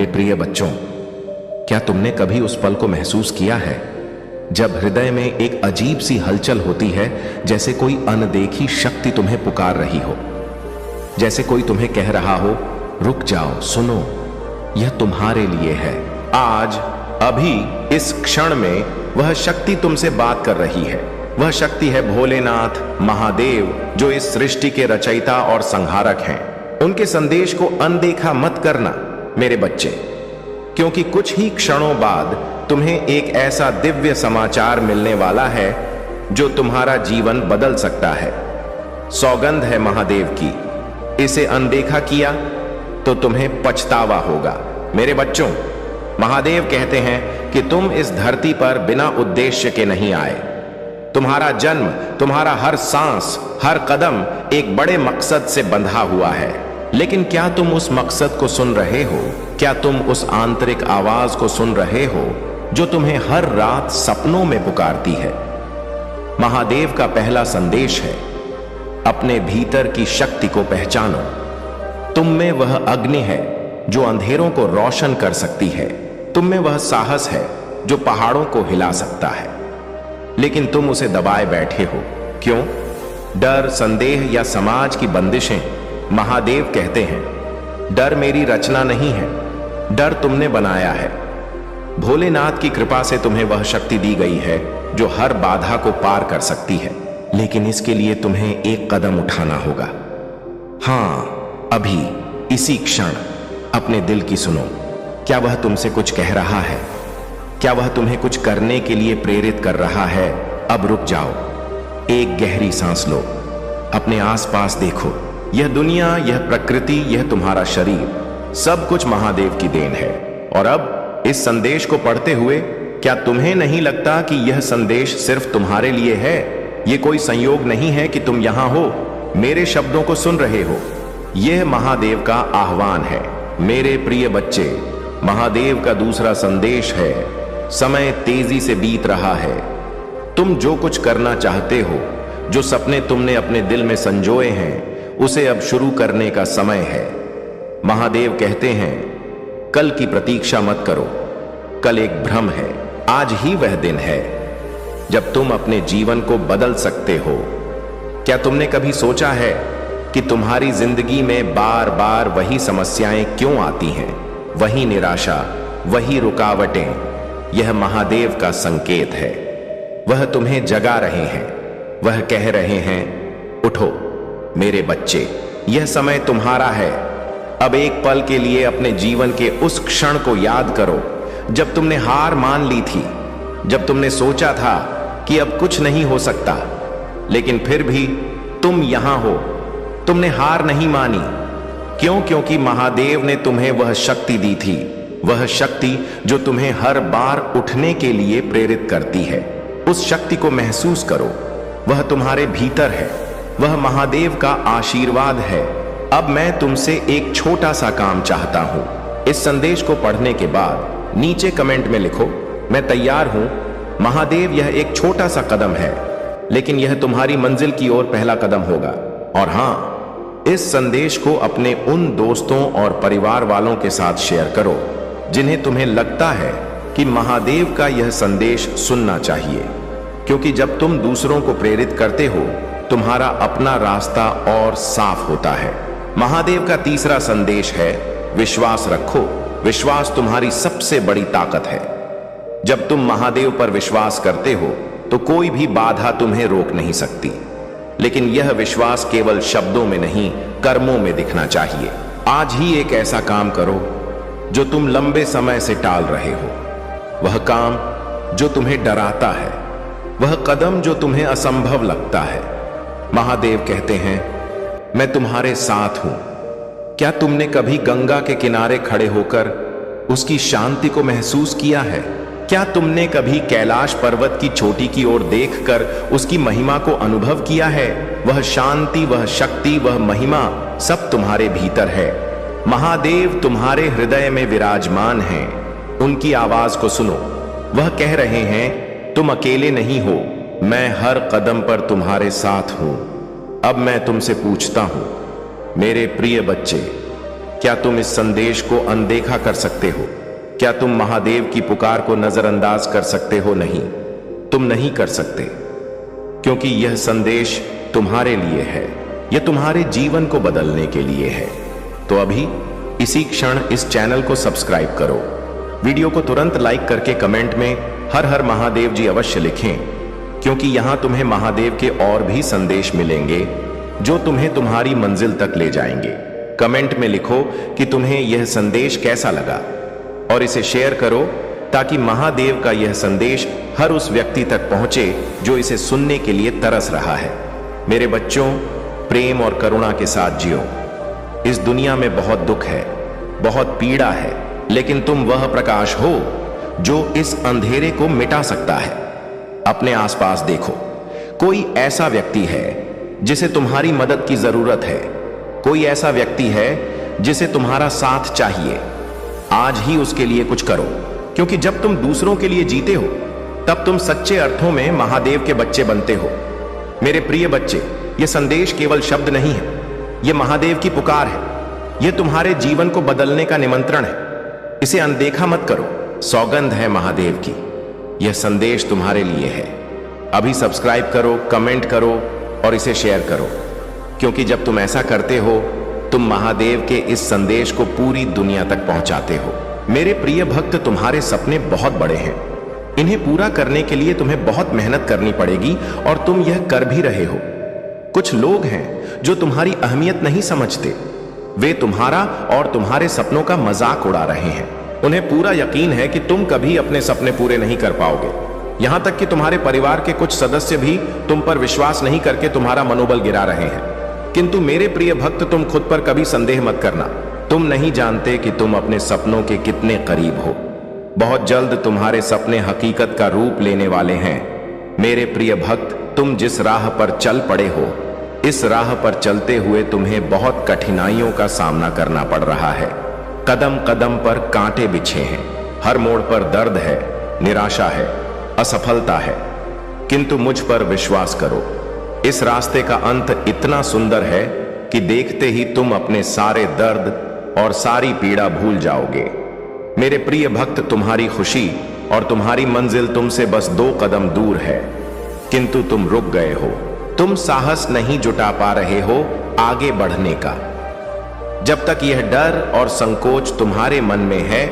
प्रिय बच्चों, क्या तुमने कभी उस पल को महसूस किया है जब हृदय में एक अजीब सी हलचल होती है, जैसे कोई अनदेखी शक्ति तुम्हें पुकार रही हो, जैसे कोई तुम्हें कह रहा हो, रुक जाओ, सुनो, यह तुम्हारे लिए है। आज अभी इस क्षण में वह शक्ति तुमसे बात कर रही है। वह शक्ति है भोलेनाथ, महादेव, जो इस सृष्टि के रचयिता और संहारक हैं। उनके संदेश को अनदेखा मत करना मेरे बच्चे, क्योंकि कुछ ही क्षणों बाद तुम्हें एक ऐसा दिव्य समाचार मिलने वाला है जो तुम्हारा जीवन बदल सकता है। सौगंध है महादेव की, इसे अनदेखा किया तो तुम्हें पछतावा होगा। मेरे बच्चों, महादेव कहते हैं कि तुम इस धरती पर बिना उद्देश्य के नहीं आए। तुम्हारा जन्म, तुम्हारा हर सांस, हर कदम एक बड़े मकसद से बंधा हुआ है। लेकिन क्या तुम उस मकसद को सुन रहे हो? क्या तुम उस आंतरिक आवाज को सुन रहे हो जो तुम्हें हर रात सपनों में पुकारती है? महादेव का पहला संदेश है, अपने भीतर की शक्ति को पहचानो। तुम में वह अग्नि है जो अंधेरों को रोशन कर सकती है। तुम में वह साहस है जो पहाड़ों को हिला सकता है, लेकिन तुम उसे दबाए बैठे हो। क्यों? डर, संदेह या समाज की बंदिशें। महादेव कहते हैं, डर मेरी रचना नहीं है, डर तुमने बनाया है। भोलेनाथ की कृपा से तुम्हें वह शक्ति दी गई है जो हर बाधा को पार कर सकती है, लेकिन इसके लिए तुम्हें एक कदम उठाना होगा। हां, अभी इसी क्षण अपने दिल की सुनो। क्या वह तुमसे कुछ कह रहा है? क्या वह तुम्हें कुछ करने के लिए प्रेरित कर रहा है? अब रुक जाओ, एक गहरी सांस लो, अपने आसपास देखो। यह दुनिया, यह प्रकृति, यह तुम्हारा शरीर, सब कुछ महादेव की देन है। और अब इस संदेश को पढ़ते हुए क्या तुम्हें नहीं लगता कि यह संदेश सिर्फ तुम्हारे लिए है? यह कोई संयोग नहीं है कि तुम यहां हो, मेरे शब्दों को सुन रहे हो। यह महादेव का आह्वान है। मेरे प्रिय बच्चे, महादेव का दूसरा संदेश है, समय तेजी से बीत रहा है। तुम जो कुछ करना चाहते हो, जो सपने तुमने अपने दिल में संजोए हैं, उसे अब शुरू करने का समय है। महादेव कहते हैं, कल की प्रतीक्षा मत करो, कल एक भ्रम है, आज ही वह दिन है जब तुम अपने जीवन को बदल सकते हो। क्या तुमने कभी सोचा है कि तुम्हारी जिंदगी में बार बार वही समस्याएं क्यों आती हैं? वही निराशा, वही रुकावटें। यह महादेव का संकेत है। वह तुम्हें जगा रहे हैं, वह कह रहे हैं, उठो मेरे बच्चे, यह समय तुम्हारा है। अब एक पल के लिए अपने जीवन के उस क्षण को याद करो जब तुमने हार मान ली थी, जब तुमने सोचा था कि अब कुछ नहीं हो सकता, लेकिन फिर भी तुम यहां हो। तुमने हार नहीं मानी। क्यों? क्योंकि महादेव ने तुम्हें वह शक्ति दी थी, वह शक्ति जो तुम्हें हर बार उठने के लिए प्रेरित करती है। उस शक्ति को महसूस करो, वह तुम्हारे भीतर है, वह महादेव का आशीर्वाद है। अब मैं तुमसे एक छोटा सा काम चाहता हूं। इस संदेश को पढ़ने के बाद नीचे कमेंट में लिखो, मैं तैयार हूं। महादेव, यह एक छोटा सा कदम है, लेकिन यह तुम्हारी मंजिल की ओर पहला कदम होगा। और हां, इस संदेश को अपने उन दोस्तों और परिवार वालों के साथ शेयर करो जिन्हें तुम्हें लगता है कि महादेव का यह संदेश सुनना चाहिए, क्योंकि जब तुम दूसरों को प्रेरित करते हो, तुम्हारा अपना रास्ता और साफ होता है। महादेव का तीसरा संदेश है, विश्वास रखो। विश्वास तुम्हारी सबसे बड़ी ताकत है। जब तुम महादेव पर विश्वास करते हो तो कोई भी बाधा तुम्हें रोक नहीं सकती। लेकिन यह विश्वास केवल शब्दों में नहीं, कर्मों में दिखना चाहिए। आज ही एक ऐसा काम करो जो तुम लंबे समय से टाल रहे हो, वह काम जो तुम्हें डराता है, वह कदम जो तुम्हें असंभव लगता है। महादेव कहते हैं, मैं तुम्हारे साथ हूं। क्या तुमने कभी गंगा के किनारे खड़े होकर उसकी शांति को महसूस किया है? क्या तुमने कभी कैलाश पर्वत की चोटी की ओर देखकर उसकी महिमा को अनुभव किया है? वह शांति, वह शक्ति, वह महिमा सब तुम्हारे भीतर है। महादेव तुम्हारे हृदय में विराजमान हैं। उनकी आवाज को सुनो। वह कह रहे हैं, तुम अकेले नहीं हो, मैं हर कदम पर तुम्हारे साथ हूं। अब मैं तुमसे पूछता हूं, मेरे प्रिय बच्चे, क्या तुम इस संदेश को अनदेखा कर सकते हो? क्या तुम महादेव की पुकार को नजरअंदाज कर सकते हो? नहीं, तुम नहीं कर सकते, क्योंकि यह संदेश तुम्हारे लिए है। यह तुम्हारे जीवन को बदलने के लिए है। तो अभी इसी क्षण इस चैनल को सब्सक्राइब करो, वीडियो को तुरंत लाइक करके कमेंट में हर हर महादेव जी अवश्य लिखें, क्योंकि यहां तुम्हें महादेव के और भी संदेश मिलेंगे जो तुम्हें तुम्हारी मंजिल तक ले जाएंगे। कमेंट में लिखो कि तुम्हें यह संदेश कैसा लगा और इसे शेयर करो, ताकि महादेव का यह संदेश हर उस व्यक्ति तक पहुंचे जो इसे सुनने के लिए तरस रहा है। मेरे बच्चों, प्रेम और करुणा के साथ जियो। इस दुनिया में बहुत दुख है, बहुत पीड़ा है, लेकिन तुम वह प्रकाश हो जो इस अंधेरे को मिटा सकता है। अपने आसपास देखो, कोई ऐसा व्यक्ति है जिसे तुम्हारी मदद की जरूरत है। कोई ऐसा व्यक्ति है जिसे तुम्हारा साथ चाहिए। आज ही उसके लिए कुछ करो, क्योंकि जब तुम दूसरों के लिए जीते हो तब तुम सच्चे अर्थों में महादेव के बच्चे बनते हो। मेरे प्रिय बच्चे, यह संदेश केवल शब्द नहीं है, यह महादेव की पुकार है। यह तुम्हारे जीवन को बदलने का निमंत्रण है। इसे अनदेखा मत करो। सौगंध है महादेव की, यह संदेश तुम्हारे लिए है। अभी सब्सक्राइब करो, कमेंट करो और इसे शेयर करो, क्योंकि जब तुम ऐसा करते हो तुम महादेव के इस संदेश को पूरी दुनिया तक पहुंचाते हो। मेरे प्रिय भक्त, तुम्हारे सपने बहुत बड़े हैं। इन्हें पूरा करने के लिए तुम्हें बहुत मेहनत करनी पड़ेगी और तुम यह कर भी रहे हो। कुछ लोग हैं जो तुम्हारी अहमियत नहीं समझते। वे तुम्हारा और तुम्हारे सपनों का मजाक उड़ा रहे हैं। उन्हें पूरा यकीन है कि तुम कभी अपने सपने पूरे नहीं कर पाओगे। यहां तक कि तुम्हारे परिवार के कुछ सदस्य भी तुम पर विश्वास नहीं करके तुम्हारा मनोबल गिरा रहे हैं। किंतु मेरे प्रिय भक्त, तुम खुद पर कभी संदेह मत करना। तुम नहीं जानते कि तुम अपने सपनों के कितने करीब हो। बहुत जल्द तुम्हारे सपने हकीकत का रूप लेने वाले हैं। मेरे प्रिय भक्त, तुम जिस राह पर चल पड़े हो, इस राह पर चलते हुए तुम्हें बहुत कठिनाइयों का सामना करना पड़ रहा है। कदम कदम पर कांटे बिछे हैं, हर मोड़ पर दर्द है, निराशा है, असफलता है। किंतु मुझ पर विश्वास करो, इस रास्ते का अंत इतना सुंदर है कि देखते ही तुम अपने सारे दर्द और सारी पीड़ा भूल जाओगे। मेरे प्रिय भक्त, तुम्हारी खुशी और तुम्हारी मंजिल तुमसे बस 2 कदम दूर है, किंतु तुम रुक गए हो। तुम साहस नहीं जुटा पा रहे हो आगे बढ़ने का। जब तक यह डर और संकोच तुम्हारे मन में है,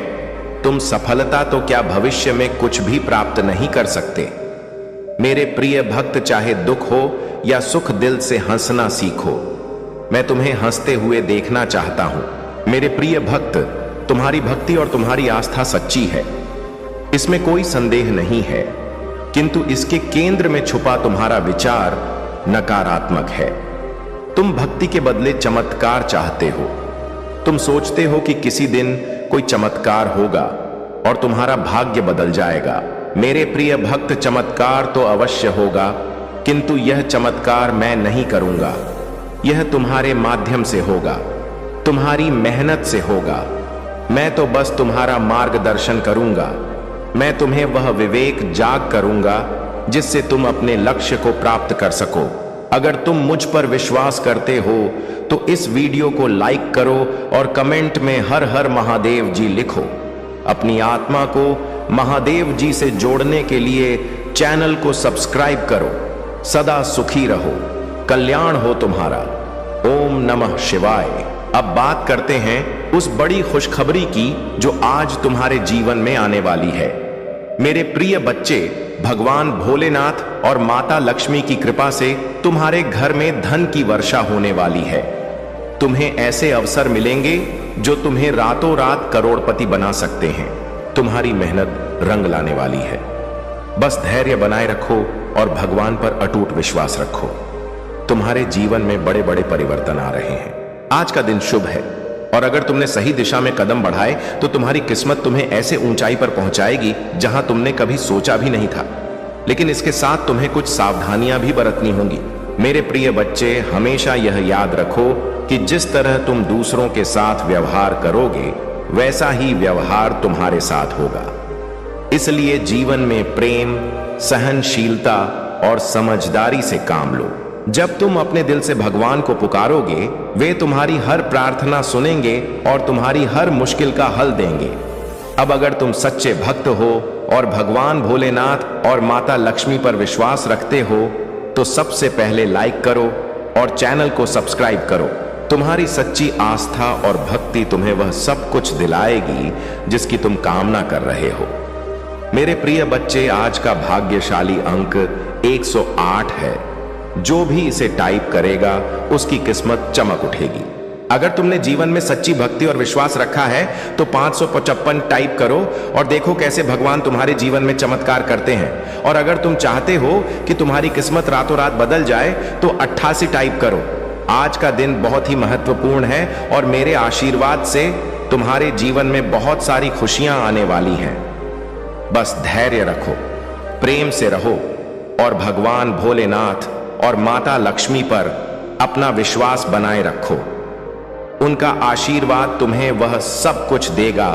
तुम सफलता तो क्या भविष्य में कुछ भी प्राप्त नहीं कर सकते। मेरे प्रिय भक्त, चाहे दुख हो या सुख, दिल से हंसना सीखो। मैं तुम्हें हंसते हुए देखना चाहता हूं। मेरे प्रिय भक्त, तुम्हारी भक्ति और तुम्हारी आस्था सच्ची है, इसमें कोई संदेह नहीं है, किंतु इसके केंद्र में छुपा तुम्हारा विचार नकारात्मक है। तुम भक्ति के बदले चमत्कार चाहते हो। तुम सोचते हो कि किसी दिन कोई चमत्कार होगा और तुम्हारा भाग्य बदल जाएगा। मेरे प्रिय भक्त, चमत्कार तो अवश्य होगा, किंतु यह चमत्कार मैं नहीं करूंगा। यह तुम्हारे माध्यम से होगा, तुम्हारी मेहनत से होगा। मैं तो बस तुम्हारा मार्गदर्शन करूंगा। मैं तुम्हें वह विवेक जाग करूंगा जिससे तुम अपने लक्ष्य को प्राप्त कर सको। अगर तुम मुझ पर विश्वास करते हो तो इस वीडियो को लाइक करो और कमेंट में हर हर महादेव जी लिखो। अपनी आत्मा को महादेव जी से जोड़ने के लिए चैनल को सब्सक्राइब करो। सदा सुखी रहो, कल्याण हो तुम्हारा। ओम नमः शिवाय। अब बात करते हैं उस बड़ी खुशखबरी की जो आज तुम्हारे जीवन में आने वाली है। मेरे प्रिय बच्चे, भगवान भोलेनाथ और माता लक्ष्मी की कृपा से तुम्हारे घर में धन की वर्षा होने वाली है। तुम्हें ऐसे अवसर मिलेंगे जो तुम्हें रातों रात करोड़पति बना सकते हैं। तुम्हारी मेहनत रंग लाने वाली है। बस धैर्य बनाए रखो और भगवान पर अटूट विश्वास रखो। तुम्हारे जीवन में बड़े बड़े परिवर्तन आ रहे हैं। आज का दिन शुभ है और अगर तुमने सही दिशा में कदम बढ़ाए तो तुम्हारी किस्मत तुम्हें ऐसे ऊंचाई पर पहुंचाएगी जहां तुमने कभी सोचा भी नहीं था। लेकिन इसके साथ तुम्हें कुछ सावधानियां भी बरतनी होंगी। मेरे प्रिय बच्चे, हमेशा यह याद रखो कि जिस तरह तुम दूसरों के साथ व्यवहार करोगे वैसा ही व्यवहार तुम्हारे साथ होगा। इसलिए जीवन में प्रेम, सहनशीलता और समझदारी से काम लो। जब तुम अपने दिल से भगवान को पुकारोगे, वे तुम्हारी हर प्रार्थना सुनेंगे और तुम्हारी हर मुश्किल का हल देंगे। अब अगर तुम सच्चे भक्त हो और भगवान भोलेनाथ और माता लक्ष्मी पर विश्वास रखते हो, तो सबसे पहले लाइक करो और चैनल को सब्सक्राइब करो। तुम्हारी सच्ची आस्था और भक्ति तुम्हें वह सब कुछ दिलाएगी जिसकी तुम कामना कर रहे हो। मेरे प्रिय बच्चे, आज का भाग्यशाली अंक 108 है। जो भी इसे टाइप करेगा उसकी किस्मत चमक उठेगी। अगर तुमने जीवन में सच्ची भक्ति और विश्वास रखा है तो 555 टाइप करो और देखो कैसे भगवान तुम्हारे जीवन में चमत्कार करते हैं। और अगर तुम चाहते हो कि तुम्हारी किस्मत रातों रात बदल जाए तो 88 टाइप करो। आज का दिन बहुत ही महत्वपूर्ण है और मेरे आशीर्वाद से तुम्हारे जीवन में बहुत सारी खुशियां आने वाली हैं। बस धैर्य रखो, प्रेम से रहो और भगवान भोलेनाथ और माता लक्ष्मी पर अपना विश्वास बनाए रखो। उनका आशीर्वाद तुम्हें वह सब कुछ देगा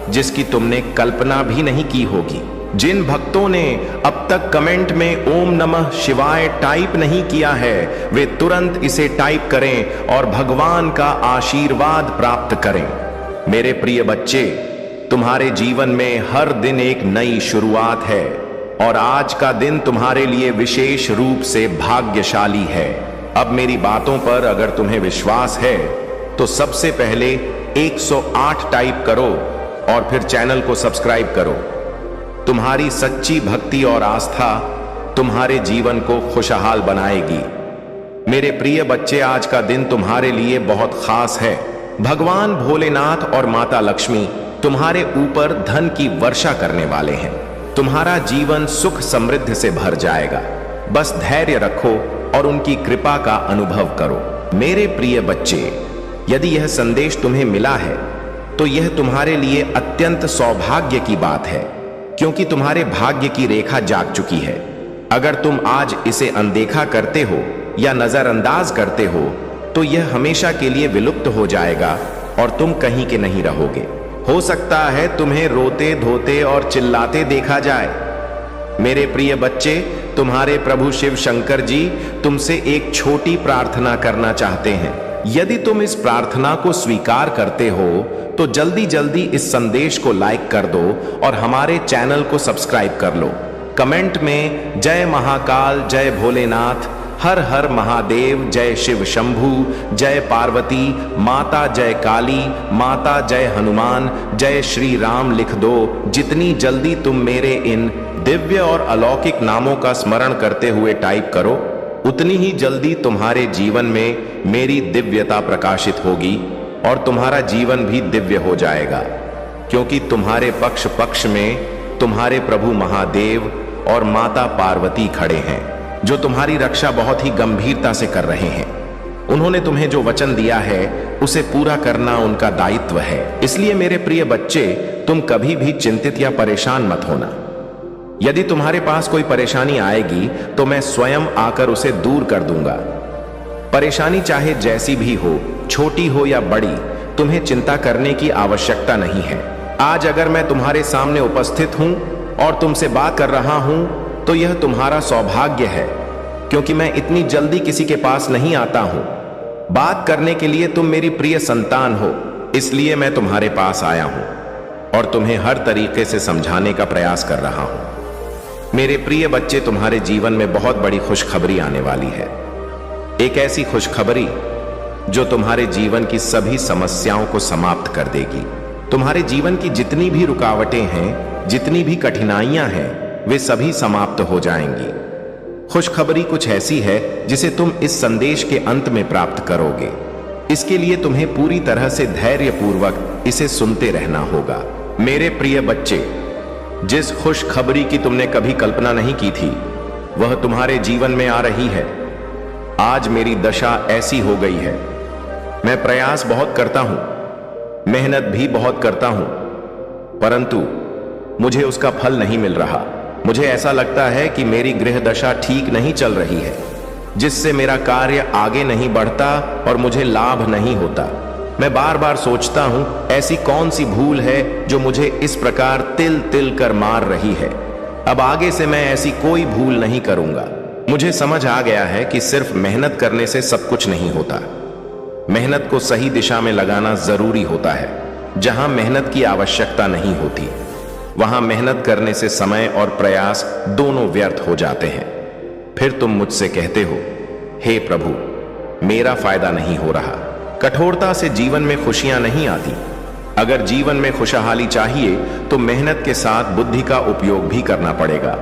जिसकी तुमने कल्पना भी नहीं की होगी। जिन भक्तों ने अब तक कमेंट में ओम नमः शिवाय टाइप नहीं किया है, वे तुरंत इसे टाइप करें और भगवान का आशीर्वाद प्राप्त करें। मेरे प्रिय बच्चे, तुम्हारे जीवन में हर दिन एक नई शुरुआत है और आज का दिन तुम्हारे लिए विशेष रूप से भाग्यशाली है। अब मेरी बातों पर अगर तुम्हें विश्वास है तो सबसे पहले 108 टाइप करो और फिर चैनल को सब्सक्राइब करो। तुम्हारी सच्ची भक्ति और आस्था तुम्हारे जीवन को खुशहाल बनाएगी। मेरे प्रिय बच्चे, आज का दिन तुम्हारे लिए बहुत खास है। भगवान भोलेनाथ और माता लक्ष्मी तुम्हारे ऊपर धन की वर्षा करने वाले हैं। तुम्हारा जीवन सुख समृद्धि से भर जाएगा। बस धैर्य रखो और उनकी कृपा का अनुभव करो। मेरे प्रिय बच्चे, यदि यह संदेश तुम्हें मिला है तो यह तुम्हारे लिए अत्यंत सौभाग्य की बात है, क्योंकि तुम्हारे भाग्य की रेखा जाग चुकी है। अगर तुम आज इसे अनदेखा करते हो या नजरअंदाज करते हो तो यह हमेशा के लिए विलुप्त हो जाएगा और तुम कहीं के नहीं रहोगे। हो सकता है तुम्हें रोते धोते और चिल्लाते देखा जाए। मेरे प्रिय बच्चे, तुम्हारे प्रभु शिव शंकर जी तुमसे एक छोटी प्रार्थना करना चाहते हैं। यदि तुम इस प्रार्थना को स्वीकार करते हो तो जल्दी जल्दी इस संदेश को लाइक कर दो और हमारे चैनल को सब्सक्राइब कर लो। कमेंट में जय महाकाल, जय भोलेनाथ, हर हर महादेव, जय शिव शंभू, जय पार्वती माता, जय काली माता, जय हनुमान, जय श्री राम लिख दो। जितनी जल्दी तुम मेरे इन दिव्य और अलौकिक नामों का स्मरण करते हुए टाइप करो, उतनी ही जल्दी तुम्हारे जीवन में मेरी दिव्यता प्रकाशित होगी और तुम्हारा जीवन भी दिव्य हो जाएगा, क्योंकि तुम्हारे पक्ष में तुम्हारे प्रभु महादेव और माता पार्वती खड़े हैं, जो तुम्हारी रक्षा बहुत ही गंभीरता से कर रहे हैं। उन्होंने तुम्हें जो वचन दिया है उसे पूरा करना उनका दायित्व है। इसलिए मेरे प्रिय बच्चे, तुम कभी भी चिंतित या परेशान मत होना। यदि तुम्हारे पास कोई परेशानी आएगी तो मैं स्वयं आकर उसे दूर कर दूंगा। परेशानी चाहे जैसी भी हो, छोटी हो या बड़ी, तुम्हें चिंता करने की आवश्यकता नहीं है। आज अगर मैं तुम्हारे सामने उपस्थित हूं और तुमसे बात कर रहा हूं तो यह तुम्हारा सौभाग्य है, क्योंकि मैं इतनी जल्दी किसी के पास नहीं आता हूं। बात करने के लिए तुम मेरी प्रिय संतान हो, इसलिए मैं तुम्हारे पास आया हूं और तुम्हें हर तरीके से समझाने का प्रयास कर रहा हूं। मेरे प्रिय बच्चे, तुम्हारे जीवन में बहुत बड़ी खुशखबरी आने वाली है। एक ऐसी खुशखबरी जो तुम्हारे जीवन की सभी समस्याओं को समाप्त कर देगी। तुम्हारे जीवन की जितनी भी रुकावटें हैं, जितनी भी कठिनाइयां हैं, वे सभी समाप्त हो जाएंगी। खुशखबरी कुछ ऐसी है जिसे तुम इस संदेश के अंत में प्राप्त करोगे। इसके लिए तुम्हें पूरी तरह से धैर्यपूर्वक इसे सुनते रहना होगा। मेरे प्रिय बच्चे, जिस खुशखबरी की तुमने कभी कल्पना नहीं की थी, वह तुम्हारे जीवन में आ रही है। आज मेरी दशा ऐसी हो गई है। मैं प्रयास बहुत करता हूं, मेहनत भी बहुत करता हूं, परंतु मुझे उसका फल नहीं मिल रहा। मुझे ऐसा लगता है कि मेरी गृह दशा ठीक नहीं चल रही है, जिससे मेरा कार्य आगे नहीं बढ़ता और मुझे लाभ नहीं होता। मैं बार बार सोचता हूं, ऐसी कौन सी भूल है जो मुझे इस प्रकार तिल तिल कर मार रही है। अब आगे से मैं ऐसी कोई भूल नहीं करूंगा। मुझे समझ आ गया है कि सिर्फ मेहनत करने से सब कुछ नहीं होता। मेहनत को सही दिशा में लगाना जरूरी होता है। जहां मेहनत की आवश्यकता नहीं होती, वहां मेहनत करने से समय और प्रयास दोनों व्यर्थ हो जाते हैं। फिर तुम मुझसे कहते हो, हे प्रभु, मेरा फायदा नहीं हो रहा। कठोरता से जीवन में खुशियां नहीं आती। अगर जीवन में खुशहाली चाहिए तो मेहनत के साथ बुद्धि का उपयोग भी करना पड़ेगा।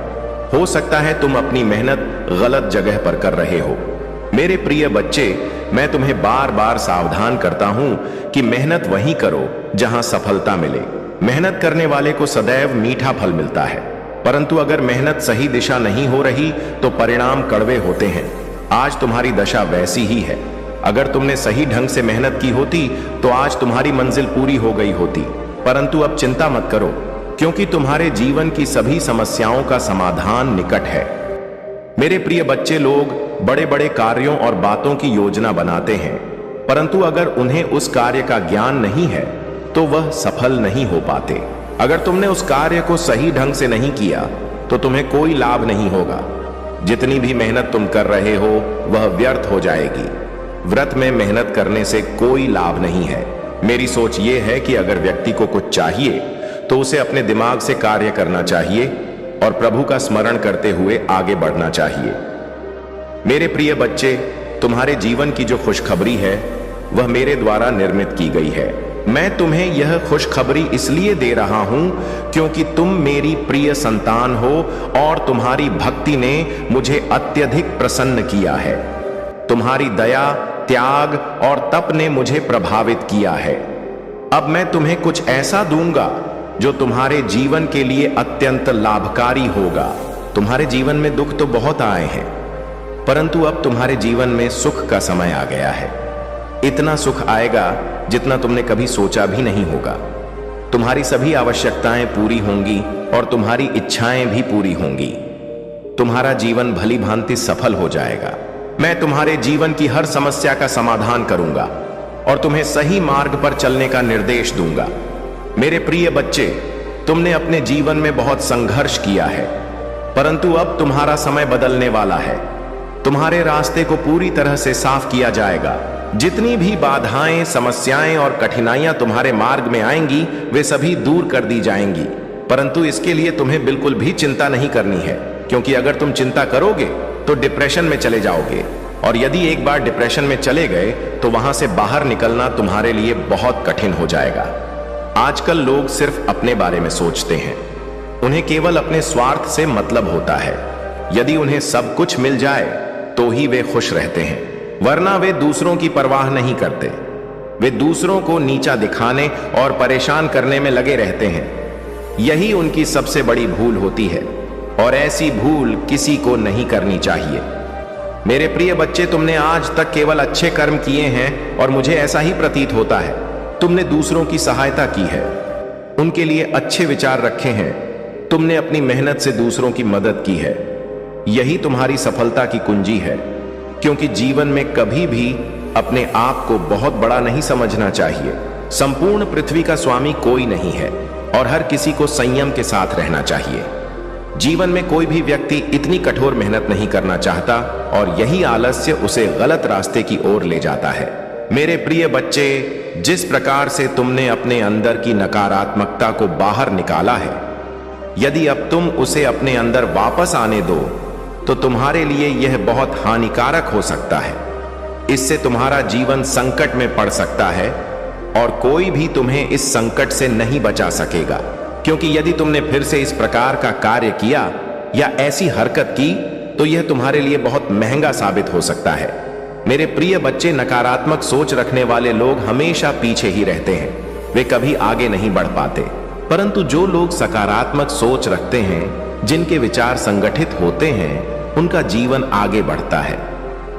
हो सकता है तुम अपनी मेहनत गलत जगह पर कर रहे हो। मेरे प्रिय बच्चे, मैं तुम्हें बार बार सावधान करता हूं कि मेहनत वहीं करो जहां सफलता मिले। मेहनत करने वाले को सदैव मीठा फल मिलता है, परंतु अगर मेहनत सही दिशा नहीं हो रही तो परिणाम कड़वे होते हैं। आज तुम्हारी दशा वैसी ही है। अगर तुमने सही ढंग से मेहनत की होती तो आज तुम्हारी मंजिल पूरी हो गई होती। परंतु अब चिंता मत करो, क्योंकि तुम्हारे जीवन की सभी समस्याओं का समाधान निकट है। मेरे प्रिय बच्चे, लोग बड़े बड़े कार्यों और बातों की योजना बनाते हैं, परंतु अगर उन्हें उस कार्य का ज्ञान नहीं है तो वह सफल नहीं हो पाते। अगर तुमने उस कार्य को सही ढंग से नहीं किया तो तुम्हें कोई लाभ नहीं होगा। जितनी भी मेहनत तुम कर रहे हो वह व्यर्थ हो जाएगी। व्रत में मेहनत करने से कोई लाभ नहीं है। मेरी सोच यह है कि अगर व्यक्ति को कुछ चाहिए तो उसे अपने दिमाग से कार्य करना चाहिए और प्रभु का स्मरण करते हुए आगे बढ़ना चाहिए। मेरे प्रिय बच्चे, तुम्हारे जीवन की जो खुशखबरी है वह मेरे द्वारा निर्मित की गई है। मैं तुम्हें यह खुशखबरी इसलिए दे रहा हूं क्योंकि तुम मेरी प्रिय संतान हो और तुम्हारी भक्ति ने मुझे अत्यधिक प्रसन्न किया है। तुम्हारी दया, त्याग और तप ने मुझे प्रभावित किया है। अब मैं तुम्हें कुछ ऐसा दूंगा जो तुम्हारे जीवन के लिए अत्यंत लाभकारी होगा। तुम्हारे जीवन में दुख तो बहुत आए हैं, परंतु अब तुम्हारे जीवन में सुख का समय आ गया है। इतना सुख आएगा जितना तुमने कभी सोचा भी नहीं होगा। तुम्हारी सभी आवश्यकताएं पूरी होंगी और तुम्हारी इच्छाएं भी पूरी होंगी। तुम्हारा जीवन भली भांति सफल हो जाएगा। मैं तुम्हारे जीवन की हर समस्या का समाधान करूंगा और तुम्हें सही मार्ग पर चलने का निर्देश दूंगा। मेरे प्रिय बच्चे, तुमने अपने जीवन में बहुत संघर्ष किया है, परंतु अब तुम्हारा समय बदलने वाला है। तुम्हारे रास्ते को पूरी तरह से साफ किया जाएगा। जितनी भी बाधाएं, समस्याएं और कठिनाइयां तुम्हारे मार्ग में आएंगी वे सभी दूर कर दी जाएंगी। परंतु इसके लिए तुम्हें बिल्कुल भी चिंता नहीं करनी है, क्योंकि अगर तुम चिंता करोगे तो डिप्रेशन में चले जाओगे, और यदि एक बार डिप्रेशन में चले गए तो वहां से बाहर निकलना तुम्हारे लिए बहुत कठिन हो जाएगा। आजकल लोग सिर्फ अपने बारे में सोचते हैं। उन्हें केवल अपने स्वार्थ से मतलब होता है। यदि उन्हें सब कुछ मिल जाए तो ही वे खुश रहते हैं, वरना वे दूसरों की परवाह नहीं करते। वे दूसरों को नीचा दिखाने और परेशान करने में लगे रहते हैं। यही उनकी सबसे बड़ी भूल होती है, और ऐसी भूल किसी को नहीं करनी चाहिए। मेरे प्रिय बच्चे, तुमने आज तक केवल अच्छे कर्म किए हैं और मुझे ऐसा ही प्रतीत होता है। तुमने दूसरों की सहायता की है, उनके लिए अच्छे विचार रखे हैं। तुमने अपनी मेहनत से दूसरों की मदद की है। यही तुम्हारी सफलता की कुंजी है, क्योंकि जीवन में कभी भी अपने आप को बहुत बड़ा नहीं समझना चाहिए। संपूर्ण पृथ्वी का स्वामी कोई नहीं है और हर किसी को संयम के साथ रहना चाहिए। जीवन में कोई भी व्यक्ति इतनी कठोर मेहनत नहीं करना चाहता, और यही आलस्य उसे गलत रास्ते की ओर ले जाता है। मेरे प्रिय बच्चे, जिस प्रकार से तुमने अपने अंदर की नकारात्मकता को बाहर निकाला है, यदि अब तुम उसे अपने अंदर वापस आने दो तो तुम्हारे लिए यह बहुत हानिकारक हो सकता है। इससे तुम्हारा जीवन संकट में पड़ सकता है और कोई भी तुम्हें इस संकट से नहीं बचा सकेगा, क्योंकि यदि तुमने फिर से इस प्रकार का कार्य किया या ऐसी हरकत की तो यह तुम्हारे लिए बहुत महंगा साबित हो सकता है। मेरे प्रिय बच्चे, नकारात्मक सोच रखने वाले लोग हमेशा पीछे ही रहते हैं, वे कभी आगे नहीं बढ़ पाते। परंतु जो लोग सकारात्मक सोच रखते हैं, जिनके विचार संगठित होते हैं, उनका जीवन आगे बढ़ता है।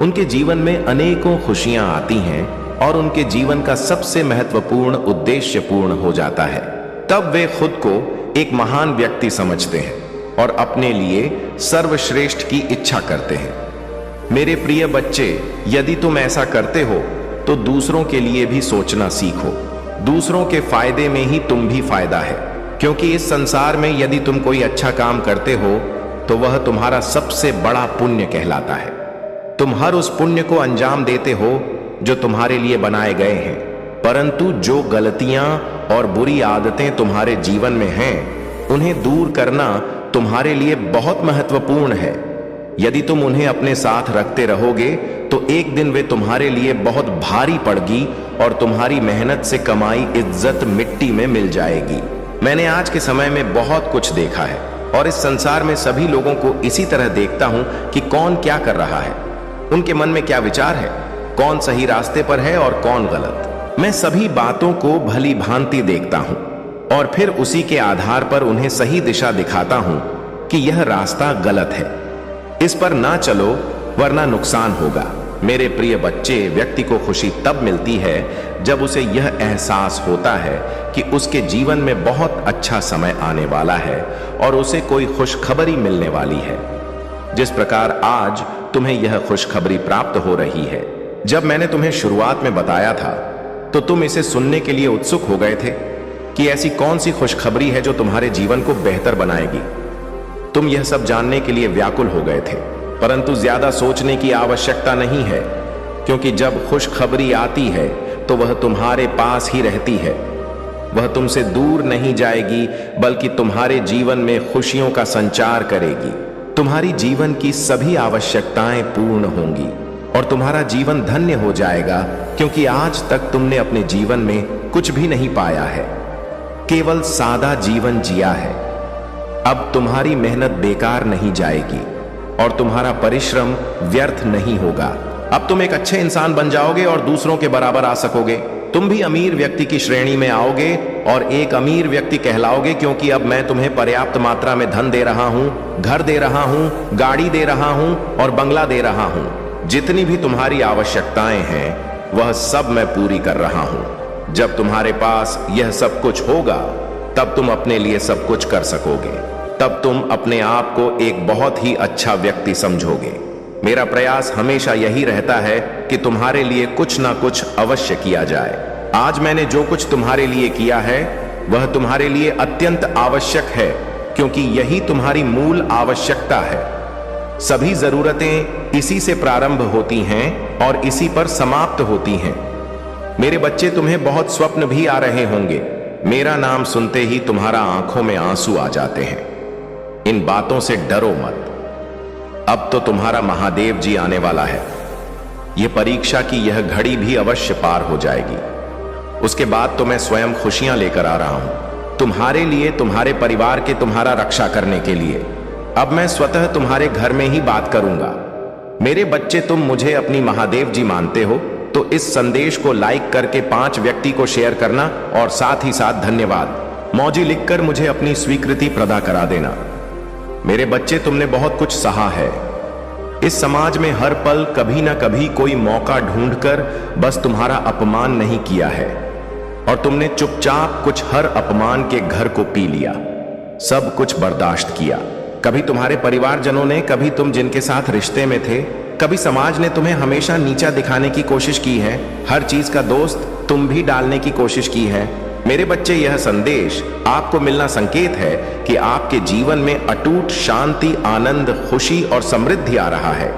उनके जीवन में अनेकों खुशियां आती हैं और उनके जीवन का सबसे महत्वपूर्ण उद्देश्य पूर्ण हो जाता है। तब वे खुद को एक महान व्यक्ति समझते हैं और अपने लिए सर्वश्रेष्ठ की इच्छा करते हैं। मेरे प्रिय बच्चे, यदि तुम ऐसा करते हो तो दूसरों के लिए भी सोचना सीखो। दूसरों के फायदे में ही तुम भी फायदा है, क्योंकि इस संसार में यदि तुम कोई अच्छा काम करते हो तो वह तुम्हारा सबसे बड़ा पुण्य कहलाता है। तुम हर उस पुण्य को अंजाम देते हो जो तुम्हारे लिए बनाए गए हैं, परंतु जो गलतियां और बुरी आदतें तुम्हारे जीवन में हैं, उन्हें दूर करना तुम्हारे लिए बहुत महत्वपूर्ण है। यदि तुम उन्हें अपने साथ रखते रहोगे तो एक दिन वे तुम्हारे लिए बहुत भारी पड़गी और तुम्हारी मेहनत से कमाई इज्जत मिट्टी में मिल जाएगी। मैंने आज के समय में बहुत कुछ देखा है और इस संसार में सभी लोगों को इसी तरह देखता हूं कि कौन क्या कर रहा है, उनके मन में क्या विचार है, कौन सही रास्ते पर है और कौन गलत। मैं सभी बातों को भली भांति देखता हूं और फिर उसी के आधार पर उन्हें सही दिशा दिखाता हूं कि यह रास्ता गलत है, इस पर ना चलो वरना नुकसान होगा। मेरे प्रिय बच्चे, व्यक्ति को खुशी तब मिलती है जब उसे यह एहसास होता है कि उसके जीवन में बहुत अच्छा समय आने वाला है और उसे कोई खुशखबरी मिलने वाली है। जिस प्रकार आज तुम्हें यह खुशखबरी प्राप्त हो रही है, जब मैंने तुम्हें शुरुआत में बताया था तो तुम इसे सुनने के लिए उत्सुक हो गए थे कि ऐसी कौन सी खुशखबरी है जो तुम्हारे जीवन को बेहतर बनाएगी। तुम यह सब जानने के लिए व्याकुल हो गए थे, परंतु ज्यादा सोचने की आवश्यकता नहीं है, क्योंकि जब खुशखबरी आती है तो वह तुम्हारे पास ही रहती है। वह तुमसे दूर नहीं जाएगी, बल्कि तुम्हारे जीवन में खुशियों का संचार करेगी। तुम्हारी जीवन की सभी आवश्यकताएं पूर्ण होंगी और तुम्हारा जीवन धन्य हो जाएगा, क्योंकि आज तक तुमने अपने जीवन में कुछ भी नहीं पाया है, केवल सादा जीवन जिया है। अब तुम्हारी मेहनत बेकार नहीं जाएगी और तुम्हारा परिश्रम व्यर्थ नहीं होगा। अब तुम एक अच्छे इंसान बन जाओगे और दूसरों के बराबर आ सकोगे। तुम भी अमीर व्यक्ति की श्रेणी में आओगे और एक अमीर व्यक्ति कहलाओगे, क्योंकि अब मैं तुम्हें पर्याप्त मात्रा में धन दे रहा हूं, घर दे रहा हूं, गाड़ी दे रहा हूं और बंगला दे रहा हूं। जितनी भी तुम्हारी आवश्यकताएं हैं वह सब मैं पूरी कर रहा हूं। जब तुम्हारे पास यह सब कुछ होगा तब तुम अपने लिए सब कुछ कर सकोगे। तब तुम अपने आप को एक बहुत ही अच्छा व्यक्ति समझोगे। मेरा प्रयास हमेशा यही रहता है कि तुम्हारे लिए कुछ ना कुछ अवश्य किया जाए। आज मैंने जो कुछ तुम्हारे लिए किया है वह तुम्हारे लिए अत्यंत आवश्यक है, क्योंकि यही तुम्हारी मूल आवश्यकता है। सभी जरूरतें इसी से प्रारंभ होती हैं और इसी पर समाप्त होती हैं। मेरे बच्चे, तुम्हें बहुत स्वप्न भी आ रहे होंगे। मेरा नाम सुनते ही तुम्हारा आंखों में आंसू आ जाते हैं। इन बातों से डरो मत। अब तो तुम्हारा महादेव जी आने वाला है। यह परीक्षा की यह घड़ी भी अवश्य पार हो जाएगी। उसके बाद तो मैं स्वयं खुशियां लेकर आ रहा हूं, तुम्हारे लिए, तुम्हारे परिवार के, तुम्हारा रक्षा करने के लिए। अब मैं स्वतः तुम्हारे घर में ही बात करूंगा। मेरे बच्चे, तुम मुझे अपनी महादेव जी मानते हो तो इस संदेश को लाइक करके 5 व्यक्ति को शेयर करना और साथ ही साथ धन्यवाद मौजी लिखकर मुझे अपनी स्वीकृति प्रदान करा देना। मेरे बच्चे, तुमने बहुत कुछ सहा है। इस समाज में हर पल कभी ना कभी कोई मौका ढूंढकर बस तुम्हारा अपमान नहीं किया है और तुमने चुपचाप कुछ हर अपमान के घर को पी लिया, सब कुछ बर्दाश्त किया। कभी तुम्हारे परिवारजनों ने, कभी तुम जिनके साथ रिश्ते में थे, कभी समाज ने तुम्हें हमेशा नीचा दिखाने की कोशिश की है। हर चीज का दोस्त तुम भी डालने की कोशिश की है। मेरे बच्चे, यह संदेश आपको मिलना संकेत है कि आपके जीवन में अटूट शांति, आनंद, खुशी और समृद्धि आ रहा है।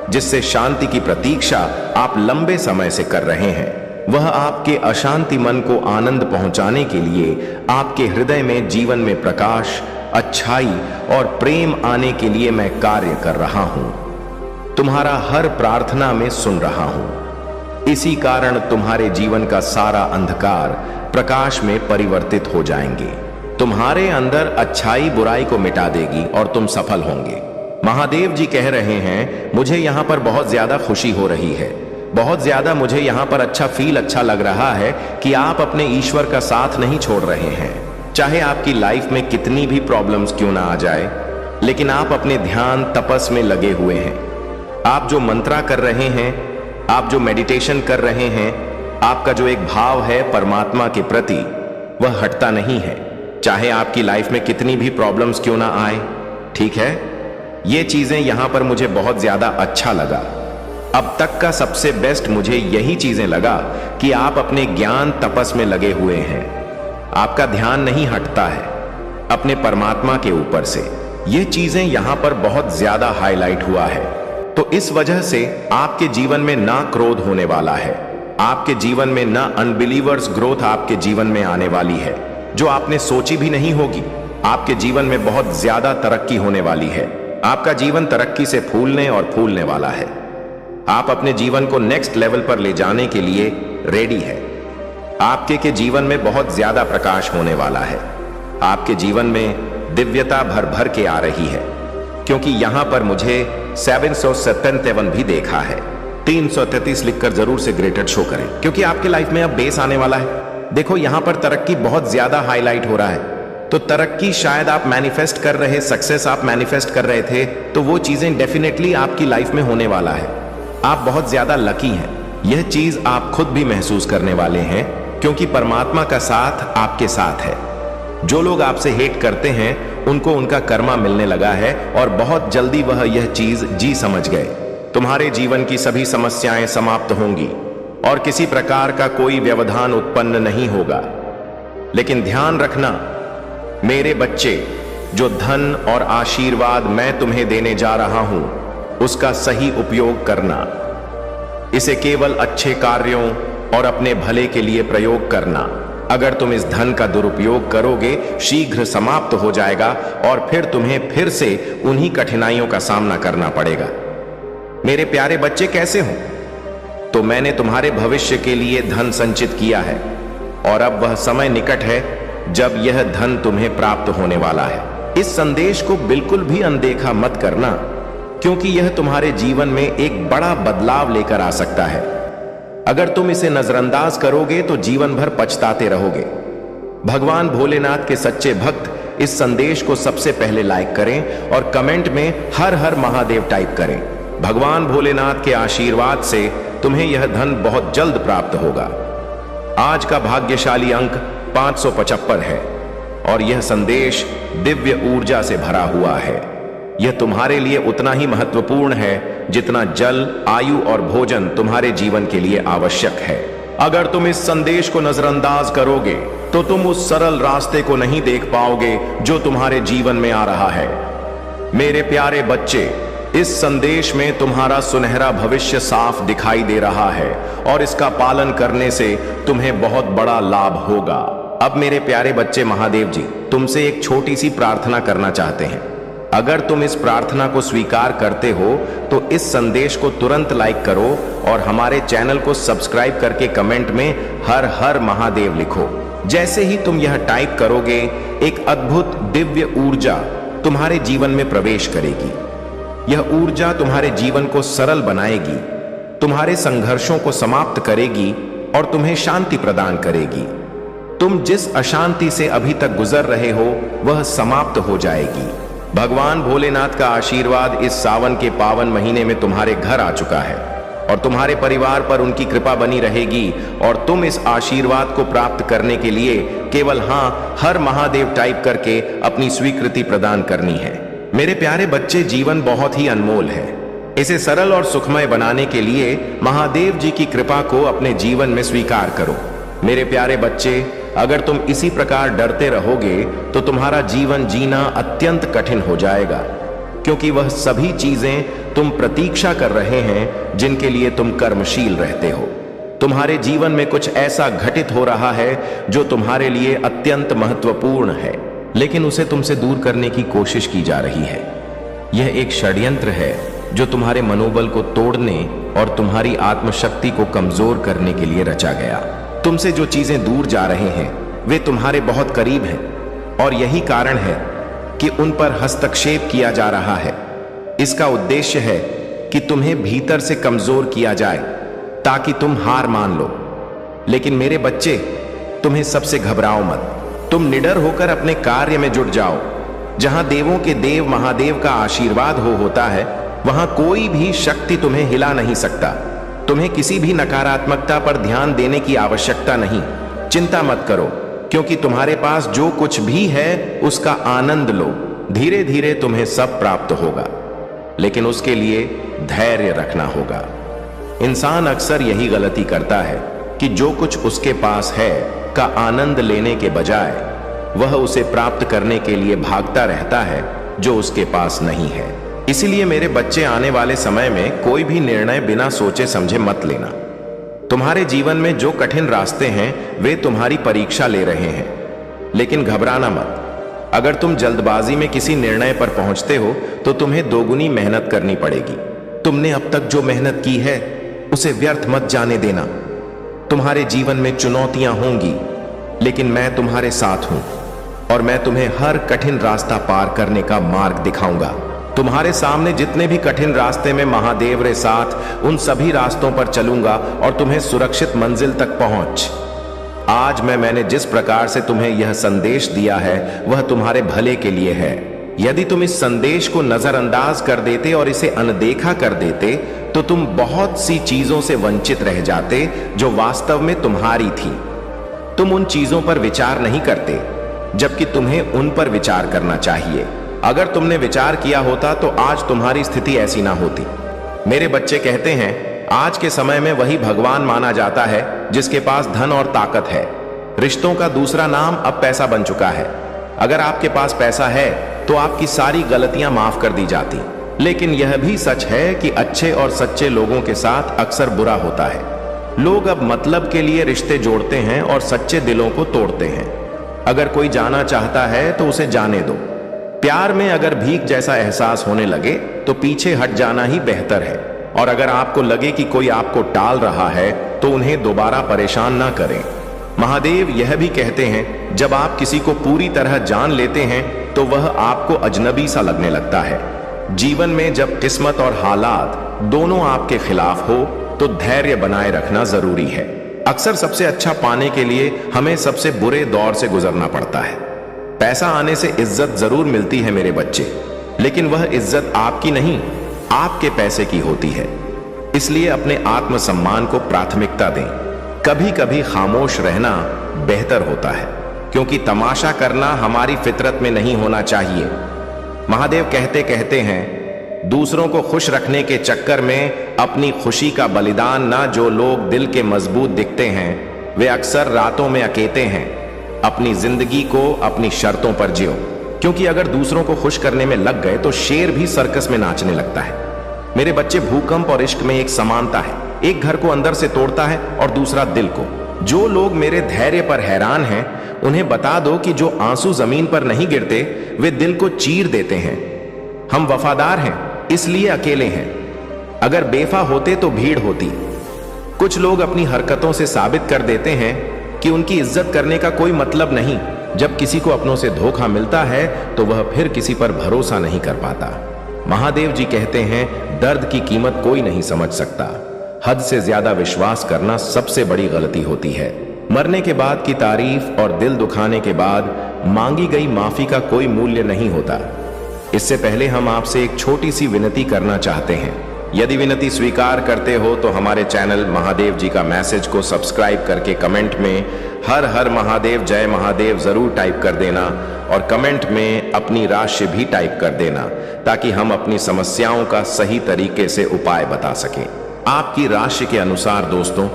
जिससे शांति की प्रतीक्षा आप लंबे समय से कर रहे हैं, वह आपके अशांति मन को आनंद पहुंचाने के लिए आपके हृदय में जीवन में प्रकाश, अच्छाई और प्रेम आने के लिए मैं कार्य कर रहा हूं। तुम्हारा हर प्रार्थना में सुन रहा हूं। इसी कारण तुम्हारे जीवन का सारा अंधकार प्रकाश में परिवर्तित हो जाएंगे। तुम्हारे अंदर अच्छाई बुराई को मिटा देगी और तुम सफल होंगे। महादेव जी कह रहे हैं, मुझे यहाँ पर बहुत ज्यादा खुशी हो रही है, बहुत ज्यादा मुझे यहाँ पर अच्छा लग रहा है कि आप अपने ईश्वर का साथ नहीं छोड़ रहे हैं। चाहे आपकी लाइफ में कितनी भी प्रॉब्लम्स क्यों ना आ जाए, लेकिन आप अपने ध्यान तपस में लगे हुए हैं। आप जो मंत्रा कर रहे हैं, आप जो मेडिटेशन कर रहे हैं, आपका जो एक भाव है परमात्मा के प्रति, वह हटता नहीं है, चाहे आपकी लाइफ में कितनी भी प्रॉब्लम्स क्यों ना आए। ठीक है, ये चीजें यहां पर मुझे बहुत ज्यादा अच्छा लगा। अब तक का सबसे बेस्ट मुझे यही चीजें लगा कि आप अपने ज्ञान तपस में लगे हुए हैं। आपका ध्यान नहीं हटता है अपने परमात्मा के ऊपर से। ये चीजें यहां पर बहुत ज्यादा हाईलाइट हुआ है। तो इस वजह से आपके जीवन में ना क्रोध होने वाला है, आपके जीवन में ना अनबिलीवर्स ग्रोथ आपके जीवन में आने वाली है, जो आपने सोची भी नहीं होगी। आपके जीवन में बहुत ज्यादा तरक्की होने वाली है। आपका जीवन तरक्की से फूलने और फूलने वाला है। आप अपने जीवन को नेक्स्ट लेवल पर ले जाने के लिए रेडी है। आपके के जीवन में बहुत ज्यादा प्रकाश होने वाला है। आपके जीवन में दिव्यता भर भर के आ रही है, क्योंकि यहां पर मुझे 777 भी देखा है। 333 लिखकर जरूर से ग्रेटेड शो करें, क्योंकि आपके लाइफ में अब बेस आने वाला है। देखो यहां पर तरक्की बहुत ज्यादा हाईलाइट हो रहा है। तो तरक्की शायद आप मैनिफेस्ट कर रहे, सक्सेस आप मैनिफेस्ट कर रहे थे, तो वो चीजें डेफिनेटली आपकी लाइफ में होने वाला है। आप बहुत ज्यादा लकी हैं। यह चीज आप खुद भी महसूस करने वाले हैं, क्योंकि परमात्मा का साथ आपके साथ है। जो लोग आपसे हेट करते हैं उनको उनका कर्मा मिलने लगा है और बहुत जल्दी वह यह चीज जी समझ गए। तुम्हारे जीवन की सभी समस्याएं समाप्त होंगी और किसी प्रकार का कोई व्यवधान उत्पन्न नहीं होगा। लेकिन ध्यान रखना मेरे बच्चे, जो धन और आशीर्वाद मैं तुम्हें देने जा रहा हूं उसका सही उपयोग करना। इसे केवल अच्छे कार्यों और अपने भले के लिए प्रयोग करना। अगर तुम इस धन का दुरुपयोग करोगे शीघ्र समाप्त हो जाएगा और फिर तुम्हें फिर से उन्हीं कठिनाइयों का सामना करना पड़ेगा। मेरे प्यारे बच्चे कैसे हो? तो मैंने तुम्हारे भविष्य के लिए धन संचित किया है और अब वह समय निकट है जब यह धन तुम्हें प्राप्त होने वाला है। इस संदेश को बिल्कुल भी अनदेखा मत करना, क्योंकि यह तुम्हारे जीवन में एक बड़ा बदलाव लेकर आ सकता है। अगर तुम इसे नजरअंदाज करोगे तो जीवन भर पछताते रहोगे। भगवान भोलेनाथ के सच्चे भक्त इस संदेश को सबसे पहले लाइक करें और कमेंट में हर हर महादेव टाइप करें। भगवान भोलेनाथ के आशीर्वाद से तुम्हें यह धन बहुत जल्द प्राप्त होगा। आज का भाग्यशाली अंक 575 है और यह संदेश दिव्य ऊर्जा से भरा हुआ है। यह तुम्हारे लिए उतना ही महत्वपूर्ण है जितना जल, आयु और भोजन तुम्हारे जीवन के लिए आवश्यक है। अगर तुम इस संदेश को नजरअंदाज करोगे तो तुम उस सरल रास्ते को नहीं देख पाओगे जो तुम्हारे जीवन में आ रहा है। मेरे प्यारे बच्चे, इस संदेश में तुम्हारा सुनहरा भविष्य साफ दिखाई दे रहा है और इसका पालन करने से तुम्हें बहुत बड़ा लाभ होगा। अब मेरे प्यारे बच्चे, महादेव जी तुमसे एक छोटी सी प्रार्थना करना चाहते हैं। अगर तुम इस प्रार्थना को स्वीकार करते हो तो इस संदेश को तुरंत लाइक करो और हमारे चैनल को सब्सक्राइब करके कमेंट में हर हर महादेव लिखो। जैसे ही तुम यह टाइप करोगे एक अद्भुत दिव्य ऊर्जा तुम्हारे जीवन में प्रवेश करेगी। यह ऊर्जा तुम्हारे जीवन को सरल बनाएगी, तुम्हारे संघर्षों को समाप्त करेगी और तुम्हें शांति प्रदान करेगी। तुम जिस अशांति से अभी तक गुजर रहे हो वह समाप्त हो जाएगी। भगवान भोलेनाथ का आशीर्वाद इस सावन के पावन महीने में तुम्हारे घर आ चुका है और तुम्हारे परिवार पर उनकी कृपा बनी रहेगी और तुम इस आशीर्वाद को प्राप्त करने के लिए केवल हाँ हर महादेव टाइप करके अपनी स्वीकृति प्रदान करनी है। मेरे प्यारे बच्चे, जीवन बहुत ही अनमोल है। इसे सरल और सुखमय बनाने के लिए महादेव जी की कृपा को अपने जीवन में स्वीकार करो। मेरे प्यारे बच्चे, अगर तुम इसी प्रकार डरते रहोगे तो तुम्हारा जीवन जीना अत्यंत कठिन हो जाएगा, क्योंकि वह सभी चीजें तुम प्रतीक्षा कर रहे हैं जिनके लिए तुम कर्मशील रहते हो। तुम्हारे जीवन में कुछ ऐसा घटित हो रहा है जो तुम्हारे लिए अत्यंत महत्वपूर्ण है, लेकिन उसे तुमसे दूर करने की कोशिश की जा रही है। यह एक षड्यंत्र है जो तुम्हारे मनोबल को तोड़ने और तुम्हारी आत्मशक्ति को कमजोर करने के लिए रचा गया। तुमसे जो चीजें दूर जा रहे हैं वे तुम्हारे बहुत करीब हैं और यही कारण है कि उन पर हस्तक्षेप किया जा रहा है। इसका उद्देश्य है कि तुम्हें भीतर से कमजोर किया जाए ताकि तुम हार मान लो। लेकिन मेरे बच्चे, तुम्हें सबसे घबराओ मत। तुम निडर होकर अपने कार्य में जुट जाओ। जहां देवों के देव महादेव का आशीर्वाद होता है वहां कोई भी शक्ति तुम्हें हिला नहीं सकता। तुम्हें किसी भी नकारात्मकता पर ध्यान देने की आवश्यकता नहीं। चिंता मत करो, क्योंकि तुम्हारे पास जो कुछ भी है उसका आनंद लो। धीरे धीरे तुम्हें सब प्राप्त होगा, लेकिन उसके लिए धैर्य रखना होगा। इंसान अक्सर यही गलती करता है कि जो कुछ उसके पास है का आनंद लेने के बजाय वह उसे प्राप्त करने के लिए भागता रहता है, जो उसके पास नहीं है। इसीलिए मेरे बच्चे, आने वाले समय में कोई भी निर्णय बिना सोचे समझे मत लेना। तुम्हारे जीवन में जो कठिन रास्ते हैं वे तुम्हारी परीक्षा ले रहे हैं, लेकिन घबराना मत। अगर तुम जल्दबाजी में किसी निर्णय पर पहुंचते हो तो तुम्हें दोगुनी मेहनत करनी पड़ेगी। तुमने अब तक जो मेहनत की है उसे व्यर्थ मत जाने देना। तुम्हारे जीवन में चुनौतियां होंगी, लेकिन मैं तुम्हारे साथ हूं और मैं तुम्हें हर कठिन रास्ता पार करने का मार्ग दिखाऊंगा। तुम्हारे सामने जितने भी कठिन रास्ते में महादेव रे साथ, उन सभी रास्तों पर चलूंगा और तुम्हें सुरक्षित मंजिल तक पहुंच। आज मैंने जिस प्रकार से तुम्हें यह संदेश दिया है वह तुम्हारे भले के लिए है। यदि तुम इस संदेश को नजरअंदाज कर देते और इसे अनदेखा कर देते तो तुम बहुत सी चीजों से वंचित रह जाते जो वास्तव में तुम्हारी थी। तुम उन चीजों पर विचार नहीं करते, जबकि तुम्हें उन पर विचार करना चाहिए। अगर तुमने विचार किया होता तो आज तुम्हारी स्थिति ऐसी ना होती। मेरे बच्चे कहते हैं, आज के समय में वही भगवान माना जाता है जिसके पास धन और ताकत है। रिश्तों का दूसरा नाम अब पैसा बन चुका है। अगर आपके पास पैसा है तो आपकी सारी गलतियां माफ कर दी जाती, लेकिन यह भी सच है कि अच्छे और सच्चे लोगों के साथ अक्सर बुरा होता है। लोग अब मतलब के लिए रिश्ते जोड़ते हैं और सच्चे दिलों को तोड़ते हैं। अगर कोई जाना चाहता है तो उसे जाने दो। प्यार में अगर भीख जैसा एहसास होने लगे तो पीछे हट जाना ही बेहतर है। और अगर आपको लगे कि कोई आपको टाल रहा है तो उन्हें दोबारा परेशान ना करें। महादेव यह भी कहते हैं, जब आप किसी को पूरी तरह जान लेते हैं तो वह आपको अजनबी सा लगने लगता है। जीवन में जब किस्मत और हालात दोनों आपके खिलाफ हो तो धैर्य बनाए रखना जरूरी है। अक्सर सबसे अच्छा पाने के लिए हमें सबसे बुरे दौर से गुजरना पड़ता है। पैसा आने से इज्जत जरूर मिलती है मेरे बच्चे, लेकिन वह इज्जत आपकी नहीं, आपके पैसे की होती है। इसलिए अपने आत्मसम्मान को प्राथमिकता दें। कभी कभी खामोश रहना बेहतर होता है, क्योंकि तमाशा करना हमारी फितरत में नहीं होना चाहिए। महादेव कहते कहते हैं, दूसरों को खुश रखने के चक्कर में अपनी खुशी का बलिदान ना। जो लोग दिल के मजबूत दिखते हैं वे अक्सर रातों में अकेते हैं। अपनी जिंदगी को अपनी शर्तों पर जियो, क्योंकि अगर दूसरों को खुश करने में लग गए तो शेर भी सर्कस में नाचने लगता है। मेरे बच्चे, भूकंप और इश्क में एक समानता है। एक घर को अंदर से तोड़ता है और दूसरा दिल को। जो लोग मेरे धैर्य पर हैरान हैं उन्हें बता दो कि जो आंसू जमीन पर नहीं गिरते वे दिल को चीर देते हैं। हम वफादार हैं इसलिए अकेले हैं। अगर बेवफा होते तो भीड़ होती। कुछ लोग अपनी हरकतों से साबित कर देते हैं कि उनकी इज्जत करने का कोई मतलब नहीं। जब किसी को अपनों से धोखा मिलता है तो वह फिर किसी पर भरोसा नहीं कर पाता। महादेव जी कहते हैं, दर्द की कीमत कोई नहीं समझ सकता। हद से ज्यादा विश्वास करना सबसे बड़ी गलती होती है। मरने के बाद की तारीफ और दिल दुखाने के बाद मांगी गई माफी का कोई मूल्य नहीं होता। इससे पहले हम आपसे एक छोटी सी विनती करना चाहते हैं। यदि विनती स्वीकार करते हो तो हमारे चैनल महादेव जी का मैसेज को सब्सक्राइब करके कमेंट में हर हर महादेव, जय महादेव जरूर टाइप कर देना और कमेंट में अपनी राशि भी टाइप कर देना, ताकि हम अपनी समस्याओं का सही तरीके से उपाय बता सकें। आपकी राशि के अनुसार दोस्तों,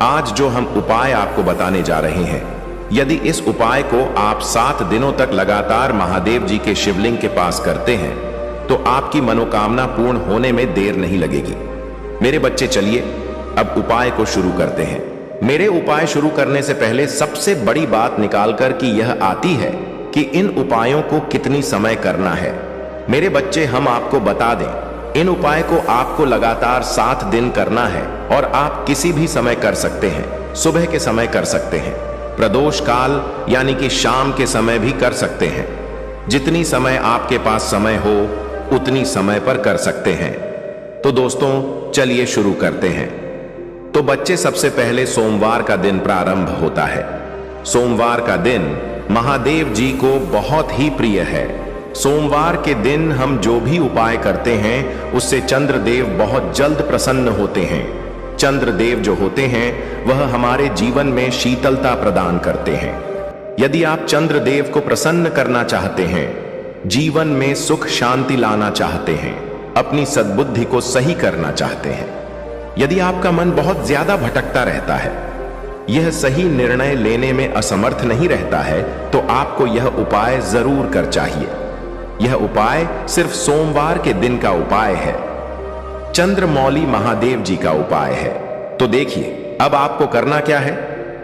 आज जो हम उपाय आपको बताने जा रहे हैं, यदि इस उपाय को आप 7 दिनों तक लगातार महादेव जी के शिवलिंग के पास करते हैं तो आपकी मनोकामना पूर्ण होने में देर नहीं लगेगी। मेरे बच्चे, चलिए अब उपाय को शुरू करते हैं। मेरे उपाय शुरू करने से पहले सबसे बड़ी बात निकालकर कि यह आती है कि इन उपायों को कितनी समय करना है। मेरे बच्चे, हम आपको बता दें, इन उपाय को आपको लगातार 7 दिन करना है और आप किसी भी समय कर सकते हैं। सुबह के समय कर सकते हैं, प्रदोष काल यानी कि शाम के समय भी कर सकते हैं। जितनी समय आपके पास समय हो उतनी समय पर कर सकते हैं। तो दोस्तों चलिए शुरू करते हैं। तो बच्चे, सबसे पहले सोमवार का दिन प्रारंभ होता है। सोमवार का दिन महादेव जी को बहुत ही प्रिय है। सोमवार के दिन हम जो भी उपाय करते हैं उससे चंद्रदेव बहुत जल्द प्रसन्न होते हैं। चंद्रदेव जो होते हैं वह हमारे जीवन में शीतलता प्रदान करते हैं। यदि आप चंद्रदेव को प्रसन्न करना चाहते हैं, जीवन में सुख शांति लाना चाहते हैं, अपनी सद्बुद्धि को सही करना चाहते हैं, यदि आपका मन बहुत ज्यादा भटकता रहता है, यह सही निर्णय लेने में असमर्थ नहीं रहता है, तो आपको यह उपाय जरूर कर चाहिए। यह उपाय सिर्फ सोमवार के दिन का उपाय है, चंद्रमौली महादेव जी का उपाय है। तो देखिए अब आपको करना क्या है।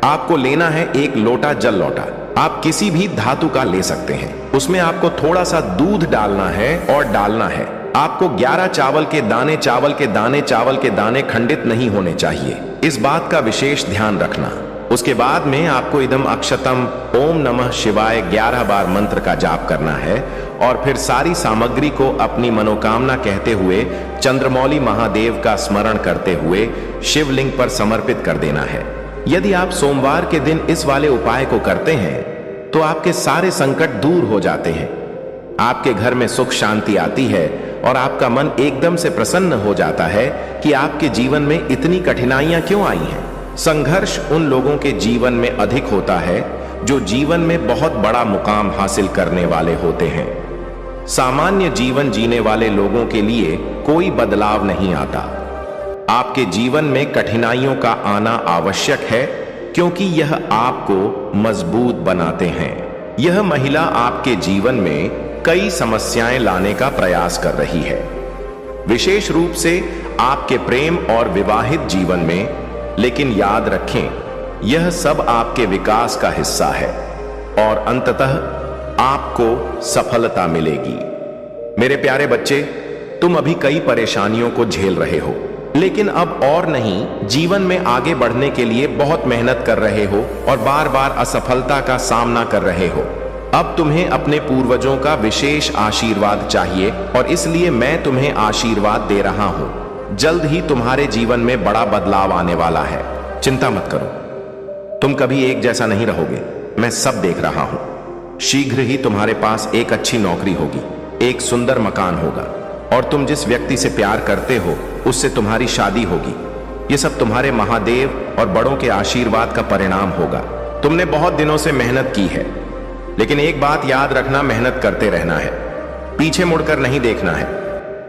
आपको लेना है एक लोटा जल लोटा, आप किसी भी धातु का ले सकते हैं। उसमें आपको थोड़ा सा दूध डालना है और डालना है आपको 11 चावल के दाने। चावल के दाने खंडित नहीं होने चाहिए, इस बात का विशेष ध्यान रखना। उसके बाद में आपको इदम अक्षतम ओम नमः शिवाय 11 बार मंत्र का जाप करना है और फिर सारी सामग्री को अपनी मनोकामना कहते हुए चंद्रमौली महादेव का स्मरण करते हुए शिवलिंग पर समर्पित कर देना है। यदि आप सोमवार के दिन इस वाले उपाय को करते हैं तो आपके सारे संकट दूर हो जाते हैं, आपके घर में सुख शांति आती है और आपका मन एकदम से प्रसन्न हो जाता है कि आपके जीवन में इतनी कठिनाइयां क्यों आई हैं। संघर्ष उन लोगों के जीवन में अधिक होता है जो जीवन में बहुत बड़ा मुकाम हासिल करने वाले होते हैं। सामान्य जीवन जीने वाले लोगों के लिए कोई बदलाव नहीं आता। आपके जीवन में कठिनाइयों का आना आवश्यक है क्योंकि यह आपको मजबूत बनाते हैं। यह महिला आपके जीवन में कई समस्याएं लाने का प्रयास कर रही है, विशेष रूप से आपके प्रेम और विवाहित जीवन में। लेकिन याद रखें यह सब आपके विकास का हिस्सा है और अंततः आपको सफलता मिलेगी। मेरे प्यारे बच्चे, तुम अभी कई परेशानियों को झेल रहे हो, लेकिन अब और नहीं। जीवन में आगे बढ़ने के लिए बहुत मेहनत कर रहे हो और बार बार असफलता का सामना कर रहे हो। अब तुम्हें अपने पूर्वजों का विशेष आशीर्वाद चाहिए और इसलिए मैं तुम्हें आशीर्वाद दे रहा हूं। जल्द ही तुम्हारे जीवन में बड़ा बदलाव आने वाला है, चिंता मत करो। तुम कभी एक जैसा नहीं रहोगे, मैं सब देख रहा हूं। शीघ्र ही तुम्हारे पास एक अच्छी नौकरी होगी, एक सुंदर मकान होगा और तुम जिस व्यक्ति से प्यार करते हो उससे तुम्हारी शादी होगी। ये सब तुम्हारे महादेव और बड़ों के आशीर्वाद का परिणाम होगा। तुमने बहुत दिनों से मेहनत की है, लेकिन एक बात याद रखना, मेहनत करते रहना है, पीछे मुड़कर नहीं देखना है।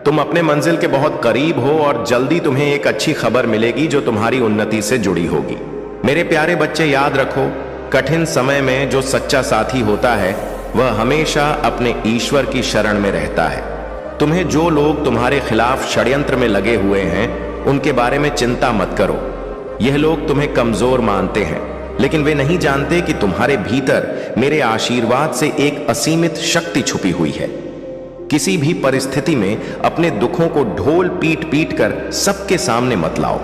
तुम अपने मंजिल के बहुत करीब हो और जल्दी तुम्हें एक अच्छी खबर मिलेगी जो तुम्हारी उन्नति से जुड़ी होगी। मेरे प्यारे बच्चे, याद रखो, कठिन समय में जो सच्चा साथी होता है वह हमेशा अपने ईश्वर की शरण में रहता है। तुम्हें जो लोग तुम्हारे खिलाफ षड्यंत्र में लगे हुए हैं उनके बारे में चिंता मत करो। यह लोग तुम्हें कमजोर मानते हैं, लेकिन वे नहीं जानते कि तुम्हारे भीतर मेरे आशीर्वाद से एक असीमित शक्ति छुपी हुई है। किसी भी परिस्थिति में अपने दुखों को ढोल पीट पीट कर सबके सामने मत लाओ।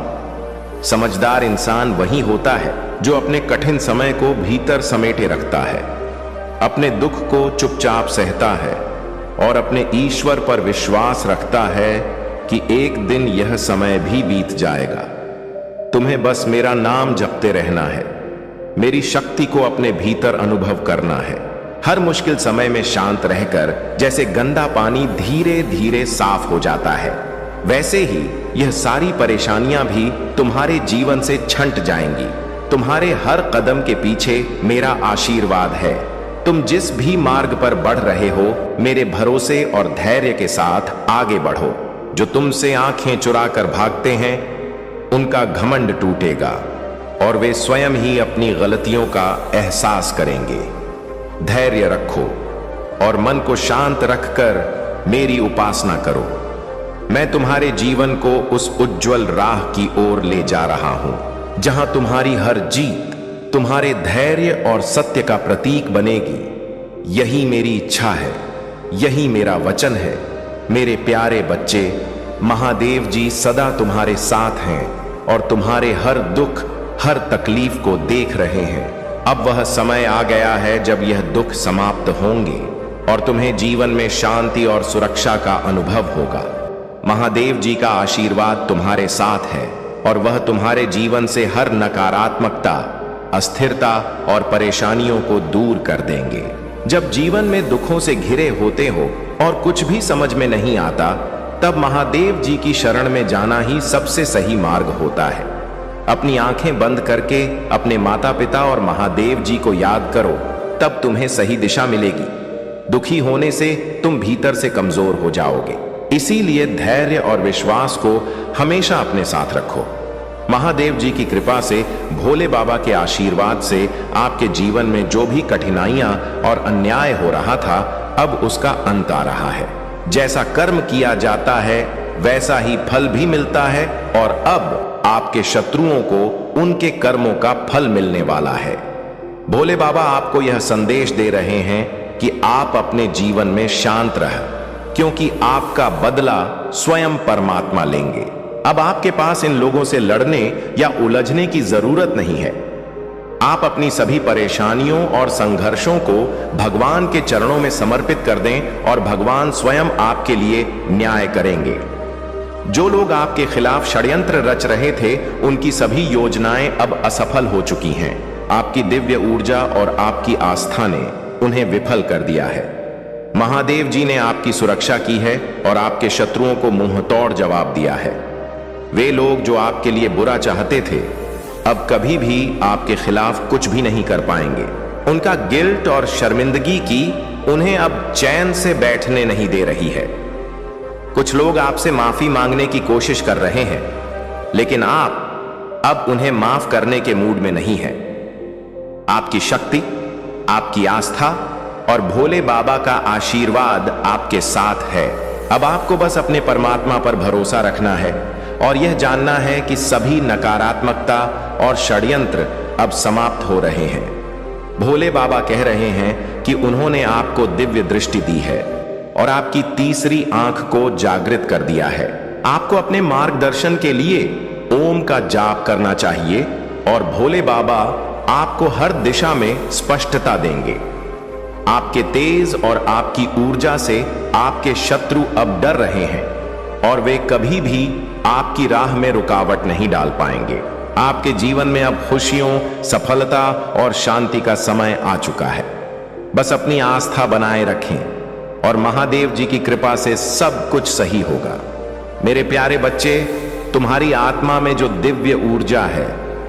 समझदार इंसान वही होता है जो अपने कठिन समय को भीतर समेटे रखता है, अपने दुख को चुपचाप सहता है और अपने ईश्वर पर विश्वास रखता है कि एक दिन यह समय भी बीत जाएगा। तुम्हें बस मेरा नाम जपते रहना है, मेरी शक्ति को अपने भीतर अनुभव करना है। हर मुश्किल समय में शांत रहकर जैसे गंदा पानी धीरे धीरे साफ हो जाता है, वैसे ही यह सारी परेशानियां भी तुम्हारे जीवन से छंट जाएंगी। तुम्हारे हर कदम के पीछे मेरा आशीर्वाद है। तुम जिस भी मार्ग पर बढ़ रहे हो, मेरे भरोसे और धैर्य के साथ आगे बढ़ो। जो तुमसे आंखें चुरा कर भागते हैं उनका घमंड टूटेगा और वे स्वयं ही अपनी गलतियों का एहसास करेंगे। धैर्य रखो और मन को शांत रखकर मेरी उपासना करो। मैं तुम्हारे जीवन को उस उज्जवल राह की ओर ले जा रहा हूं जहां तुम्हारी हर जीत तुम्हारे धैर्य और सत्य का प्रतीक बनेगी। यही मेरी इच्छा है, यही मेरा वचन है। मेरे प्यारे बच्चे, महादेव जी सदा तुम्हारे साथ हैं और तुम्हारे हर दुख, हर तकलीफ को देख रहे हैं। अब वह समय आ गया है जब यह दुख समाप्त होंगे और तुम्हें जीवन में शांति और सुरक्षा का अनुभव होगा। महादेव जी का आशीर्वाद तुम्हारे साथ है और वह तुम्हारे जीवन से हर नकारात्मकता, अस्थिरता और परेशानियों को दूर कर देंगे। जब जीवन में दुखों से घिरे होते हो और कुछ भी समझ में नहीं आता, तब महादेव जी की शरण में जाना ही सबसे सही मार्ग होता है। अपनी आंखें बंद करके अपने माता पिता और महादेव जी को याद करो, तब तुम्हें सही दिशा मिलेगी। दुखी होने से तुम भीतर से कमजोर हो जाओगे। इसीलिए धैर्य और विश्वास को हमेशा अपने साथ रखो। महादेव जी की कृपा से, भोले बाबा के आशीर्वाद से आपके जीवन में जो भी कठिनाइयां और अन्याय हो रहा था अब उसका अंत आ रहा है। जैसा कर्म किया जाता है वैसा ही फल भी मिलता है, और अब आपके शत्रुओं को उनके कर्मों का फल मिलने वाला है। भोले बाबा आपको यह संदेश दे रहे हैं कि आप अपने जीवन में शांत रह, क्योंकि आपका बदला स्वयं परमात्मा लेंगे। अब आपके पास इन लोगों से लड़ने या उलझने की जरूरत नहीं है। आप अपनी सभी परेशानियों और संघर्षों को भगवान के चरणों में समर्पित कर दें और भगवान स्वयं आपके लिए न्याय करेंगे। जो लोग आपके खिलाफ षड्यंत्र रच रहे थे, उनकी सभी योजनाएं अब असफल हो चुकी हैं। आपकी दिव्य ऊर्जा और आपकी आस्था ने उन्हें विफल कर दिया है। महादेव जी ने आपकी सुरक्षा की है और आपके शत्रुओं को मुंहतोड़ जवाब दिया है। वे लोग जो आपके लिए बुरा चाहते थे, अब कभी भी आपके खिलाफ कुछ भी नहीं कर पाएंगे। उनका गिल्ट और शर्मिंदगी की उन्हें अब चैन से बैठने नहीं दे रही है। कुछ लोग आपसे माफी मांगने की कोशिश कर रहे हैं, लेकिन आप अब उन्हें माफ करने के मूड में नहीं हैं। आपकी शक्ति, आपकी आस्था और भोले बाबा का आशीर्वाद आपके साथ है। अब आपको बस अपने परमात्मा पर भरोसा रखना है और यह जानना है कि सभी नकारात्मकता और षड्यंत्र अब समाप्त हो रहे हैं। भोले बाबा कह रहे हैं कि उन्होंने आपको दिव्य दृष्टि दी है और आपकी तीसरी आंख को जागृत कर दिया है। आपको अपने मार्गदर्शन के लिए ओम का जाप करना चाहिए और भोले बाबा आपको हर दिशा में स्पष्टता देंगे। आपके तेज और आपकी ऊर्जा से आपके शत्रु अब डर रहे हैं और वे कभी भी आपकी राह में रुकावट नहीं डाल पाएंगे। आपके जीवन में अब खुशियों, सफलता और शांति का समय आ चुका है। बस अपनी आस्था बनाए रखें और महादेव जी की कृपा से सब कुछ सही होगा। मेरे प्यारे बच्चे, तुम्हारी आत्मा में जो दिव्य ऊर्जा है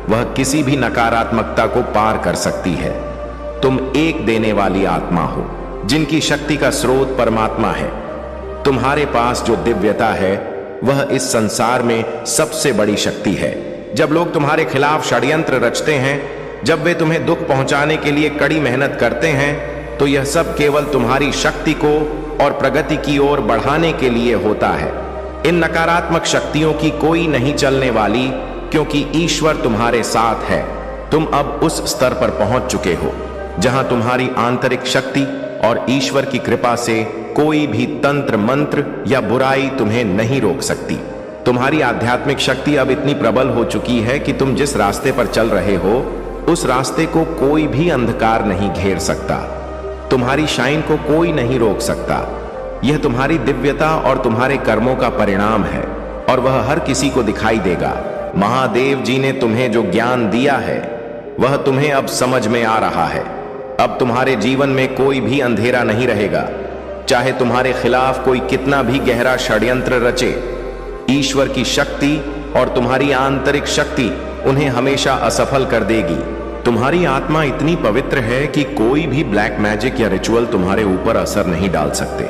वह किसी भी नकारात्मकता को पार कर सकती है। तुम एक देने वाली आत्मा हो जिनकी शक्ति का स्रोत परमात्मा है। तुम्हारे पास जो दिव्यता है वह इस संसार में सबसे बड़ी शक्ति है। जब लोग तुम्हारे खिलाफ षड्यंत्र रचते हैं, जब वे तुम्हें दुख पहुंचाने के लिए कड़ी मेहनत करते हैं, तो यह सब केवल तुम्हारी शक्ति को और प्रगति की ओर बढ़ाने के लिए होता है। इन नकारात्मक शक्तियों की कोई नहीं चलने वाली, क्योंकि ईश्वर तुम्हारे साथ है। तुम अब उस स्तर पर पहुंच चुके हो जहां तुम्हारी आंतरिक शक्ति और ईश्वर की कृपा से कोई भी तंत्र मंत्र या बुराई तुम्हें नहीं रोक सकती। तुम्हारी आध्यात्मिक शक्ति अब इतनी प्रबल हो चुकी है कि तुम जिस रास्ते पर चल रहे हो उस रास्ते को कोई भी अंधकार नहीं घेर सकता। तुम्हारी शाइन को कोई नहीं रोक सकता। यह तुम्हारी दिव्यता और तुम्हारे कर्मों का परिणाम है और वह हर किसी को दिखाई देगा। महादेव जी ने तुम्हें जो ज्ञान दिया है वह तुम्हें अब समझ में आ रहा है। अब तुम्हारे जीवन में कोई भी अंधेरा नहीं रहेगा, चाहे तुम्हारे खिलाफ कोई कितना भी गहरा षड्यंत्र रचे। ईश्वर की शक्ति और तुम्हारी आंतरिक शक्ति उन्हें हमेशा असफल कर देगी। तुम्हारी आत्मा इतनी पवित्र है कि कोई भी ब्लैक मैजिक या रिचुअल तुम्हारे ऊपर असर नहीं डाल सकते।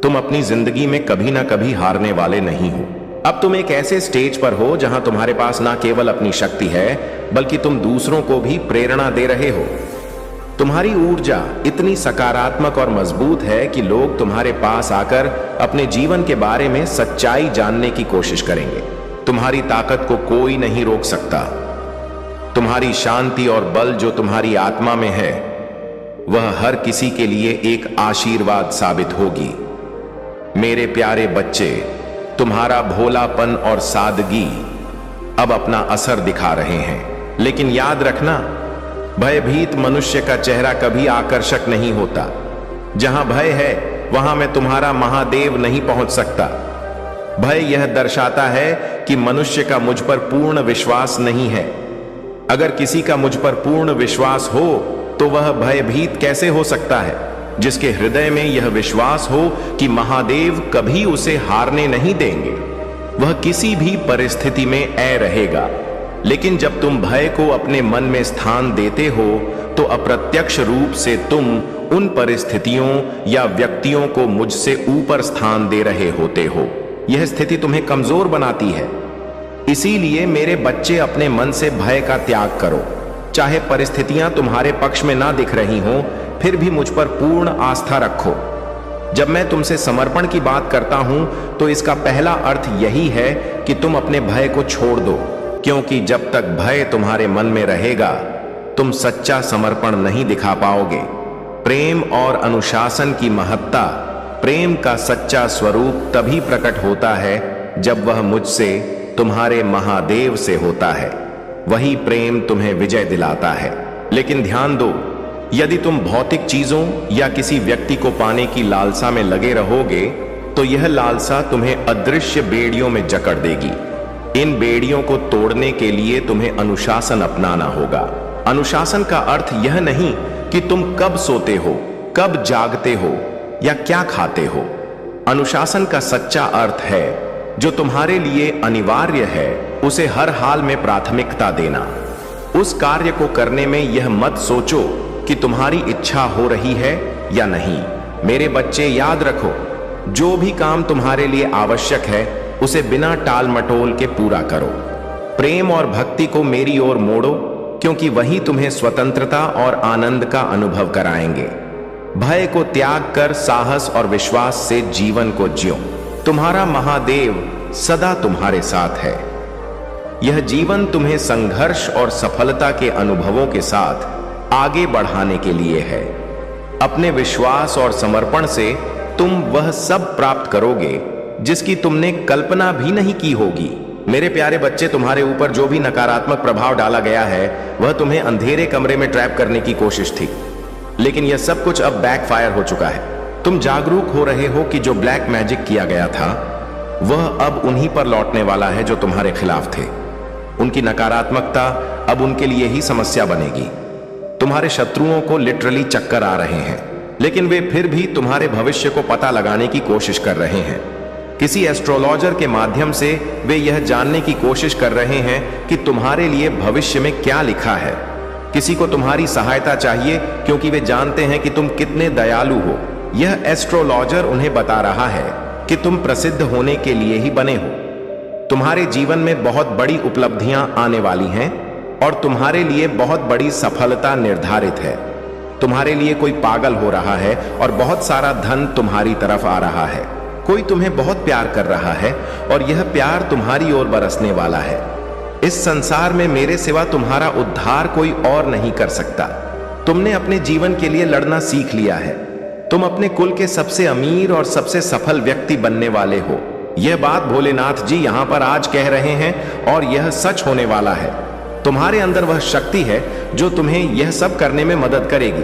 तुम अपनी जिंदगी में कभी ना कभी हारने वाले नहीं हो। अब तुम एक ऐसे स्टेज पर हो जहां तुम्हारे पास ना केवल अपनी शक्ति है, बल्कि तुम दूसरों को भी प्रेरणा दे रहे हो। तुम्हारी ऊर्जा इतनी सकारात्मक और मजबूत है कि लोग तुम्हारे पास आकर अपने जीवन के बारे में सच्चाई जानने की कोशिश करेंगे। तुम्हारी ताकत को कोई नहीं रोक सकता। तुम्हारी शांति और बल जो तुम्हारी आत्मा में है वह हर किसी के लिए एक आशीर्वाद साबित होगी। मेरे प्यारे बच्चे, तुम्हारा भोलापन और सादगी अब अपना असर दिखा रहे हैं, लेकिन याद रखना, भयभीत मनुष्य का चेहरा कभी आकर्षक नहीं होता। जहां भय है वहां में तुम्हारा महादेव नहीं पहुंच सकता। भय यह दर्शाता है कि मनुष्य का मुझ पर पूर्ण विश्वास नहीं है। अगर किसी का मुझ पर पूर्ण विश्वास हो तो वह भयभीत कैसे हो सकता है? जिसके हृदय में यह विश्वास हो कि महादेव कभी उसे हारने नहीं देंगे, वह किसी भी परिस्थिति में अड़े रहेगा। लेकिन जब तुम भय को अपने मन में स्थान देते हो तो अप्रत्यक्ष रूप से तुम उन परिस्थितियों या व्यक्तियों को मुझसे ऊपर स्थान दे रहे होते हो। यह स्थिति तुम्हें कमजोर बनाती है। इसीलिए मेरे बच्चे, अपने मन से भय का त्याग करो। चाहे परिस्थितियां तुम्हारे पक्ष में ना दिख रही हों, फिर भी मुझ पर पूर्ण आस्था रखो। जब मैं तुमसे समर्पण की बात करता हूं तो इसका पहला अर्थ यही है कि तुम अपने भय को छोड़ दो, क्योंकि जब तक भय तुम्हारे मन में रहेगा तुम सच्चा समर्पण नहीं दिखा पाओगे। प्रेम और अनुशासन की महत्ता, प्रेम का सच्चा स्वरूप तभी प्रकट होता है जब वह मुझसे, तुम्हारे महादेव से होता है। वही प्रेम तुम्हें विजय दिलाता है। लेकिन ध्यान दो, यदि तुम भौतिक चीजों या किसी व्यक्ति को पाने की लालसा में लगे रहोगे तो यह लालसा तुम्हें अदृश्य बेड़ियों में जकड़ देगी। इन बेड़ियों को तोड़ने के लिए तुम्हें अनुशासन अपनाना होगा। अनुशासन का अर्थ यह नहीं कि तुम कब सोते हो, कब जागते हो या क्या खाते हो। अनुशासन का सच्चा अर्थ है जो तुम्हारे लिए अनिवार्य है उसे हर हाल में प्राथमिकता देना। उस कार्य को करने में यह मत सोचो कि तुम्हारी इच्छा हो रही है या नहीं। मेरे बच्चे, याद रखो, जो भी काम तुम्हारे लिए आवश्यक है उसे बिना टाल मटोल के पूरा करो। प्रेम और भक्ति को मेरी ओर मोड़ो, क्योंकि वही तुम्हें स्वतंत्रता और आनंद का अनुभव कराएंगे। भय को त्याग कर साहस और विश्वास से जीवन को जियो। तुम्हारा महादेव सदा तुम्हारे साथ है। यह जीवन तुम्हें संघर्ष और सफलता के अनुभवों के साथ आगे बढ़ाने के लिए है। अपने विश्वास और समर्पण से तुम वह सब प्राप्त करोगे जिसकी तुमने कल्पना भी नहीं की होगी। मेरे प्यारे बच्चे, तुम्हारे ऊपर जो भी नकारात्मक प्रभाव डाला गया है वह तुम्हें अंधेरे कमरे में ट्रैप करने की कोशिश थी, लेकिन यह सब कुछ अब बैकफायर हो चुका है। तुम जागरूक हो रहे हो कि जो ब्लैक मैजिक किया गया था वह अब उन्हीं पर लौटने वाला है जो तुम्हारे खिलाफ थे। उनकी नकारात्मकता अब उनके लिए ही समस्या बनेगी। तुम्हारे शत्रुओं को लिटरली चक्कर आ रहे हैं, लेकिन वे फिर भी तुम्हारे भविष्य को पता लगाने की कोशिश कर रहे हैं। किसी एस्ट्रोलॉजर के माध्यम से वे यह जानने की कोशिश कर रहे हैं कि तुम्हारे लिए भविष्य में क्या लिखा है। किसी को तुम्हारी सहायता चाहिए क्योंकि वे जानते हैं कि तुम कितने दयालु हो। यह एस्ट्रोलॉजर उन्हें बता रहा है कि तुम प्रसिद्ध होने के लिए ही बने हो। तुम्हारे जीवन में बहुत बड़ी उपलब्धियां आने वाली हैं और तुम्हारे लिए बहुत बड़ी सफलता निर्धारित है। तुम्हारे लिए कोई पागल हो रहा है और बहुत सारा धन तुम्हारी तरफ आ रहा है। कोई तुम्हें बहुत प्यार कर रहा है और यह प्यार तुम्हारी ओर बरसने वाला है। इस संसार में मेरे सिवा तुम्हारा उद्धार कोई और नहीं कर सकता। तुमने अपने जीवन के लिए लड़ना सीख लिया है। तुम अपने कुल के सबसे अमीर और सबसे सफल व्यक्ति बनने वाले हो। यह बात भोलेनाथ जी यहां पर आज कह रहे हैं और यह सच होने वाला है। तुम्हारे अंदर वह शक्ति है जो तुम्हें यह सब करने में मदद करेगी,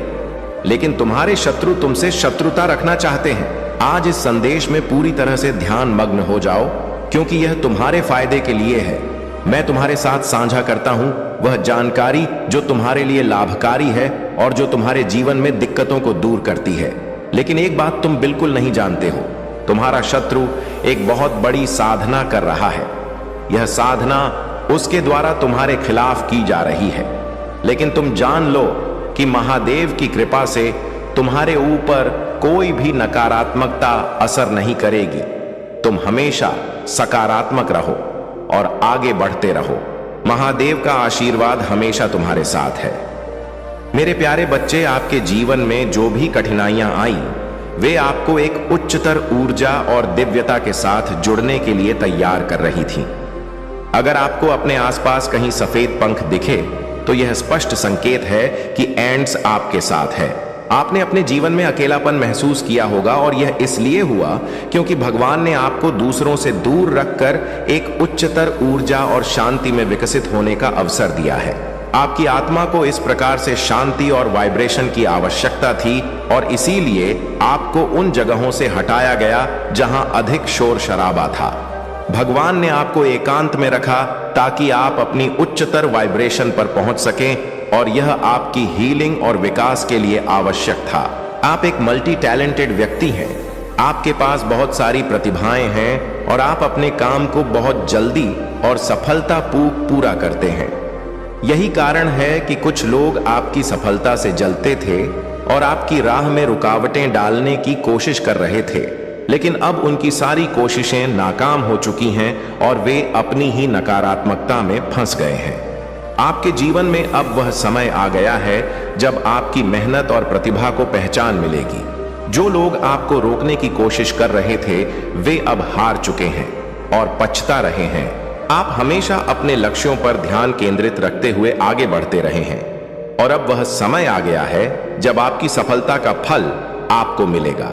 लेकिन तुम्हारे शत्रु तुमसे शत्रुता रखना चाहते हैं। आज इस संदेश में पूरी तरह से ध्यान मग्न हो जाओ, क्योंकि यह तुम्हारे फायदे के लिए है। मैं तुम्हारे साथ साझा करता हूं वह जानकारी जो तुम्हारे लिए लाभकारी है और जो तुम्हारे जीवन में दिक्कतों को दूर करती है। लेकिन एक बात तुम बिल्कुल नहीं जानते हो, तुम्हारा शत्रु एक बहुत बड़ी साधना कर रहा है। यह साधना उसके द्वारा तुम्हारे खिलाफ की जा रही है, लेकिन तुम जान लो कि महादेव की कृपा से तुम्हारे ऊपर कोई भी नकारात्मकता असर नहीं करेगी। तुम हमेशा सकारात्मक रहो और आगे बढ़ते रहो। महादेव का आशीर्वाद हमेशा तुम्हारे साथ है। मेरे प्यारे बच्चे, आपके जीवन में जो भी कठिनाइयां आई वे आपको एक उच्चतर ऊर्जा और दिव्यता के साथ जुड़ने के लिए तैयार कर रही थीं। अगर आपको अपने आसपास कहीं सफेद पंख दिखे तो यह स्पष्ट संकेत है कि एंड्स आपके साथ है। आपने अपने जीवन में अकेलापन महसूस किया होगा और यह इसलिए हुआ क्योंकि भगवान ने आपको दूसरों से दूर रखकर एक उच्चतर ऊर्जा और शांति में विकसित होने का अवसर दिया है। आपकी आत्मा को इस प्रकार से शांति और वाइब्रेशन की आवश्यकता थी और इसीलिए आपको उन जगहों से हटाया गया जहां अधिक शोर शराबा था। भगवान ने आपको एकांत में रखा ताकि आप अपनी उच्चतर वाइब्रेशन पर पहुंच सकें और यह आपकी हीलिंग और विकास के लिए आवश्यक था। आप एक मल्टी टैलेंटेड व्यक्ति हैं। आपके पास बहुत सारी प्रतिभाएं हैं और आप अपने काम को बहुत जल्दी और सफलतापूर्वक पूरा करते हैं। यही कारण है कि कुछ लोग आपकी सफलता से जलते थे और आपकी राह में रुकावटें डालने की कोशिश कर रहे थे, लेकिन अब उनकी सारी कोशिशें नाकाम हो चुकी हैं और वे अपनी ही नकारात्मकता में फंस गए हैं। आपके जीवन में अब वह समय आ गया है जब आपकी मेहनत और प्रतिभा को पहचान मिलेगी। जो लोग आपको रोकने की कोशिश कर रहे थे वे अब हार चुके हैं और पछता रहे हैं। आप हमेशा अपने लक्ष्यों पर ध्यान केंद्रित रखते हुए आगे बढ़ते रहे हैं और अब वह समय आ गया है जब आपकी सफलता का फल आपको मिलेगा।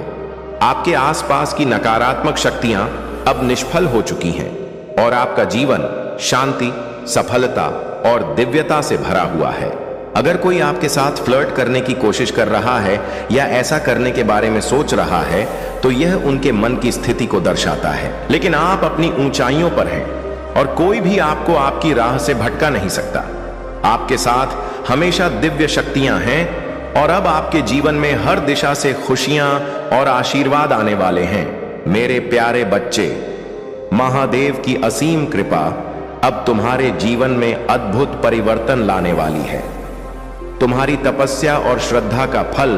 आपके आसपास की नकारात्मक शक्तियां अब निष्फल हो चुकी हैं और आपका जीवन शांति, सफलता और दिव्यता से भरा हुआ है। अगर कोई आपके साथ फ्लर्ट करने की कोशिश कर रहा है या ऐसा करने के बारे में सोच रहा है तो यह उनके मन की स्थिति को दर्शाता है। लेकिन आप अपनी ऊंचाइयों पर हैं और कोई भी आपको आपकी राह से भटका नहीं सकता। आपके साथ हमेशा दिव्य शक्तियां हैं और अब आपके जीवन में हर दिशा से खुशियां और आशीर्वाद आने वाले हैं। मेरे प्यारे बच्चे, महादेव की असीम कृपा अब तुम्हारे जीवन में अद्भुत परिवर्तन लाने वाली है। तुम्हारी तपस्या और श्रद्धा का फल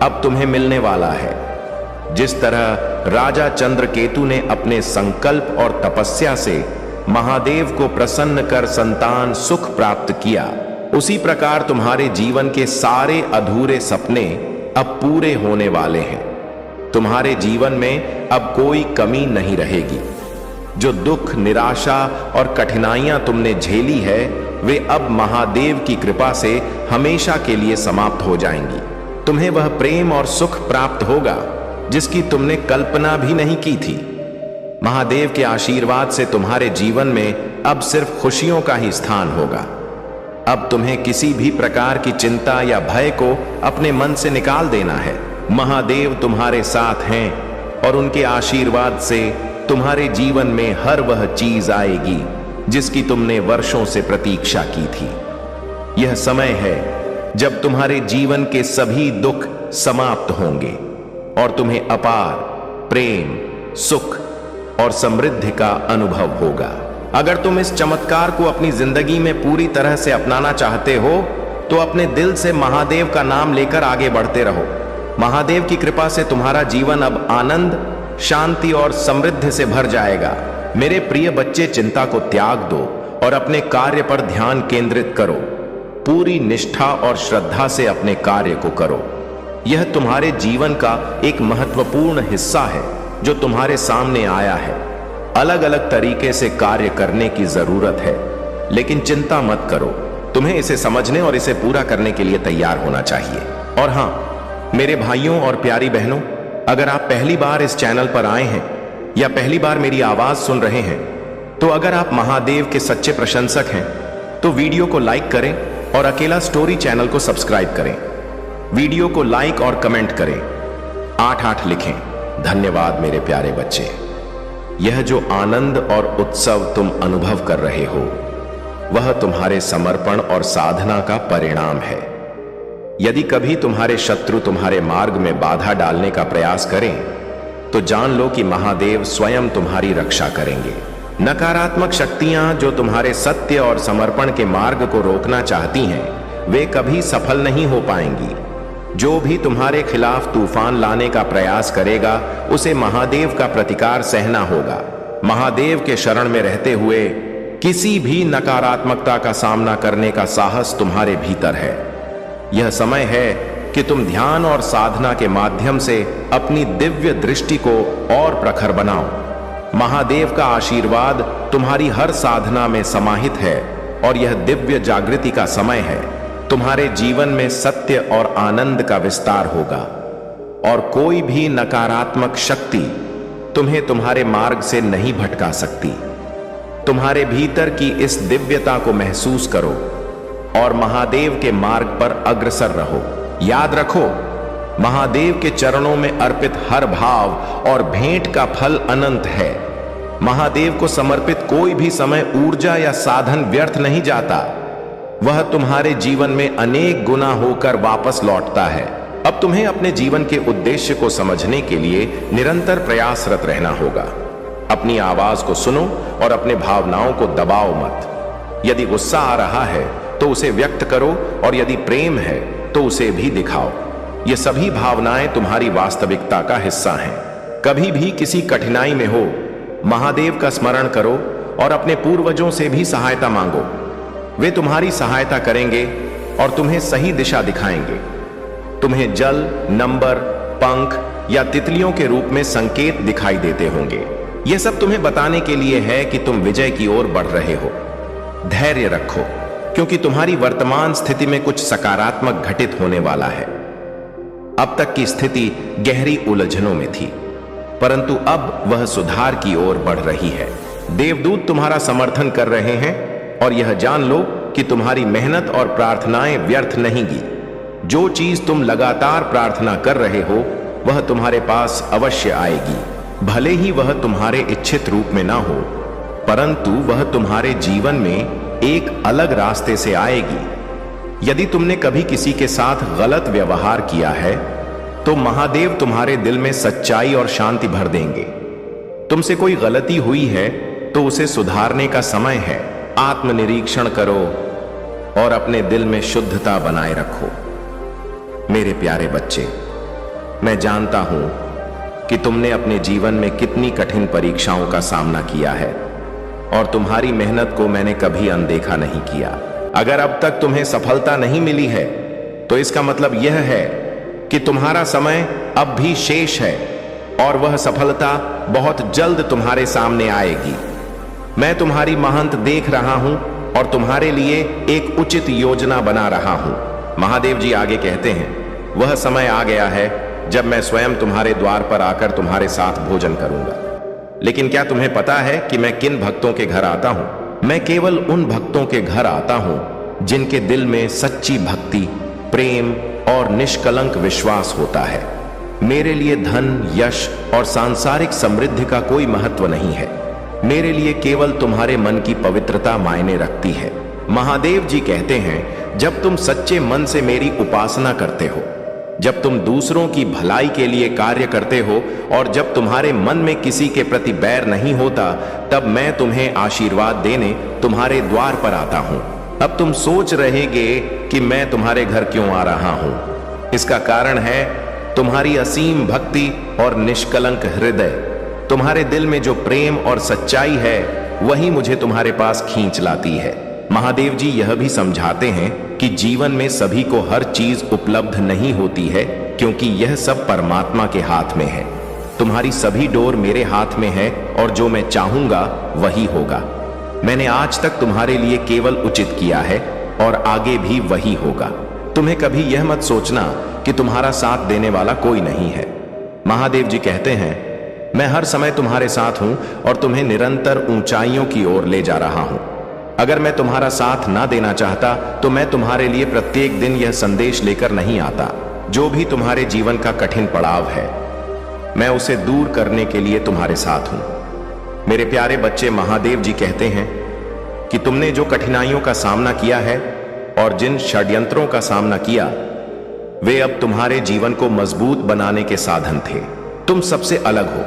अब तुम्हें मिलने वाला है। जिस तरह राजा चंद्रकेतु ने अपने संकल्प और तपस्या से महादेव को प्रसन्न कर संतान सुख प्राप्त किया, उसी प्रकार तुम्हारे जीवन के सारे अधूरे सपने अब पूरे होने वाले हैं। तुम्हारे जीवन में अब कोई कमी नहीं रहेगी। जो दुख, निराशा और कठिनाइयां तुमने झेली है वे अब महादेव की कृपा से हमेशा के लिए समाप्त हो जाएंगी। तुम्हें वह प्रेम और सुख प्राप्त होगा जिसकी तुमने कल्पना भी नहीं की थी। महादेव के आशीर्वाद से तुम्हारे जीवन में अब सिर्फ खुशियों का ही स्थान होगा। अब तुम्हें किसी भी प्रकार की चिंता या भय को अपने मन से निकाल देना है। महादेव तुम्हारे साथ हैं और उनके आशीर्वाद से तुम्हारे जीवन में हर वह चीज आएगी जिसकी तुमने वर्षों से प्रतीक्षा की थी। यह समय है जब तुम्हारे जीवन के सभी दुख समाप्त होंगे और तुम्हें अपार प्रेम, सुख और समृद्धि का अनुभव होगा। अगर तुम इस चमत्कार को अपनी जिंदगी में पूरी तरह से अपनाना चाहते हो तो अपने दिल से महादेव का नाम लेकर आगे बढ़ते रहो। महादेव की कृपा से तुम्हारा जीवन अब आनंद, शांति और समृद्धि से भर जाएगा। मेरे प्रिय बच्चे, चिंता को त्याग दो और अपने कार्य पर ध्यान केंद्रित करो। पूरी निष्ठा और श्रद्धा से अपने कार्य को करो। यह तुम्हारे जीवन का एक महत्वपूर्ण हिस्सा है जो तुम्हारे सामने आया है। अलग अलग तरीके से कार्य करने की जरूरत है, लेकिन चिंता मत करो। तुम्हें इसे समझने और इसे पूरा करने के लिए तैयार होना चाहिए। और हां, मेरे भाइयों और प्यारी बहनों, अगर आप पहली बार इस चैनल पर आए हैं या पहली बार मेरी आवाज सुन रहे हैं तो अगर आप महादेव के सच्चे प्रशंसक हैं तो वीडियो को लाइक करें और अकेला स्टोरी चैनल को सब्सक्राइब करें। वीडियो को लाइक और कमेंट करें, 88 लिखें। धन्यवाद मेरे प्यारे बच्चे। यह जो आनंद और उत्सव तुम अनुभव कर रहे हो वह तुम्हारे समर्पण और साधना का परिणाम है। यदि कभी तुम्हारे शत्रु तुम्हारे मार्ग में बाधा डालने का प्रयास करें तो जान लो कि महादेव स्वयं तुम्हारी रक्षा करेंगे। नकारात्मक शक्तियां जो तुम्हारे सत्य और समर्पण के मार्ग को रोकना चाहती हैं वे कभी सफल नहीं हो पाएंगी। जो भी तुम्हारे खिलाफ तूफान लाने का प्रयास करेगा उसे महादेव का प्रतिकार सहना होगा। महादेव के शरण में रहते हुए किसी भी नकारात्मकता का सामना करने का साहस तुम्हारे भीतर है। यह समय है कि तुम ध्यान और साधना के माध्यम से अपनी दिव्य दृष्टि को और प्रखर बनाओ। महादेव का आशीर्वाद तुम्हारी हर साधना में समाहित है और यह दिव्य जागृति का समय है। तुम्हारे जीवन में सत्य और आनंद का विस्तार होगा और कोई भी नकारात्मक शक्ति तुम्हें तुम्हारे मार्ग से नहीं भटका सकती। तुम्हारे भीतर की इस दिव्यता को महसूस करो और महादेव के मार्ग पर अग्रसर रहो। याद रखो, महादेव के चरणों में अर्पित हर भाव और भेंट का फल अनंत है। महादेव को समर्पित कोई भी समय, ऊर्जा या साधन व्यर्थ नहीं जाता। वह तुम्हारे जीवन में अनेक गुना होकर वापस लौटता है। अब तुम्हें अपने जीवन के उद्देश्य को समझने के लिए निरंतर प्रयासरत रहना होगा। अपनी आवाज को सुनो और अपने भावनाओं को दबाओ मत। यदि गुस्सा आ रहा है तो उसे व्यक्त करो और यदि प्रेम है तो उसे भी दिखाओ। ये सभी भावनाएं तुम्हारी वास्तविकता का हिस्सा हैं। कभी भी किसी कठिनाई में हो, महादेव का स्मरण करो और अपने पूर्वजों से भी सहायता मांगो। वे तुम्हारी सहायता करेंगे और तुम्हें सही दिशा दिखाएंगे। तुम्हें जल, नंबर, पंख या तितलियों के रूप में संकेत दिखाई देते होंगे। यह सब तुम्हें बताने के लिए है कि तुम विजय की ओर बढ़ रहे हो। धैर्य रखो, क्योंकि तुम्हारी वर्तमान स्थिति में कुछ सकारात्मक घटित होने वाला है। अब तक की स्थिति गहरी उलझनों में थी, परंतु अब वह सुधार की ओर बढ़ रही है। देवदूत तुम्हारा समर्थन कर रहे हैं और यह जान लो कि तुम्हारी मेहनत और प्रार्थनाएं व्यर्थ नहीं गी। जो चीज तुम लगातार प्रार्थना कर रहे हो वह तुम्हारे पास अवश्य आएगी। भले ही वह तुम्हारे इच्छित रूप में ना हो, परंतु वह तुम्हारे जीवन में एक अलग रास्ते से आएगी। यदि तुमने कभी किसी के साथ गलत व्यवहार किया है तो महादेव तुम्हारे दिल में सच्चाई और शांति भर देंगे। तुमसे कोई गलती हुई है तो उसे सुधारने का समय है। आत्मनिरीक्षण करो और अपने दिल में शुद्धता बनाए रखो। मेरे प्यारे बच्चे, मैं जानता हूं कि तुमने अपने जीवन में कितनी कठिन परीक्षाओं का सामना किया है और तुम्हारी मेहनत को मैंने कभी अनदेखा नहीं किया। अगर अब तक तुम्हें सफलता नहीं मिली है तो इसका मतलब यह है कि तुम्हारा समय अब भी शेष है और वह सफलता बहुत जल्द तुम्हारे सामने आएगी। मैं तुम्हारी महंत देख रहा हूं और तुम्हारे लिए एक उचित योजना बना रहा हूं। महादेव जी आगे कहते हैं, वह समय आ गया है जब मैं स्वयं तुम्हारे द्वार पर आकर तुम्हारे साथ भोजन करूंगा। लेकिन क्या तुम्हें पता है कि मैं किन भक्तों के घर आता हूं? मैं केवल उन भक्तों के घर आता हूं जिनके दिल में सच्ची भक्ति, प्रेम और निष्कलंक विश्वास होता है। मेरे लिए धन, यश और सांसारिक समृद्धि का कोई महत्व नहीं है। मेरे लिए केवल तुम्हारे मन की पवित्रता मायने रखती है। महादेव जी कहते हैं, जब तुम सच्चे मन से मेरी उपासना करते हो, जब तुम दूसरों की भलाई के लिए कार्य करते हो और जब तुम्हारे मन में किसी के प्रति बैर नहीं होता, तब मैं तुम्हें आशीर्वाद देने तुम्हारे द्वार पर आता हूं। अब तुम सोच रहेगे कि मैं तुम्हारे घर क्यों आ रहा हूं। इसका कारण है तुम्हारी असीम भक्ति और निष्कलंक हृदय। तुम्हारे दिल में जो प्रेम और सच्चाई है वही मुझे तुम्हारे पास खींच लाती है। महादेव जी यह भी समझाते हैं कि जीवन में सभी को हर चीज उपलब्ध नहीं होती है, क्योंकि यह सब परमात्मा के हाथ में है। तुम्हारी सभी डोर मेरे हाथ में है और जो मैं चाहूंगा वही होगा। मैंने आज तक तुम्हारे लिए केवल उचित किया है और आगे भी वही होगा। तुम्हें कभी यह मत सोचना कि तुम्हारा साथ देने वाला कोई नहीं है। महादेव जी कहते हैं, मैं हर समय तुम्हारे साथ हूं और तुम्हें निरंतर ऊंचाइयों की ओर ले जा रहा हूं। अगर मैं तुम्हारा साथ ना देना चाहता तो मैं तुम्हारे लिए प्रत्येक दिन यह संदेश लेकर नहीं आता। जो भी तुम्हारे जीवन का कठिन पड़ाव है, मैं उसे दूर करने के लिए तुम्हारे साथ हूं। मेरे प्यारे बच्चे, महादेव जी कहते हैं कि तुमने जो कठिनाइयों का सामना किया है और जिन षड्यंत्रों का सामना किया, वे अब तुम्हारे जीवन को मजबूत बनाने के साधन थे। तुम सबसे अलग हो,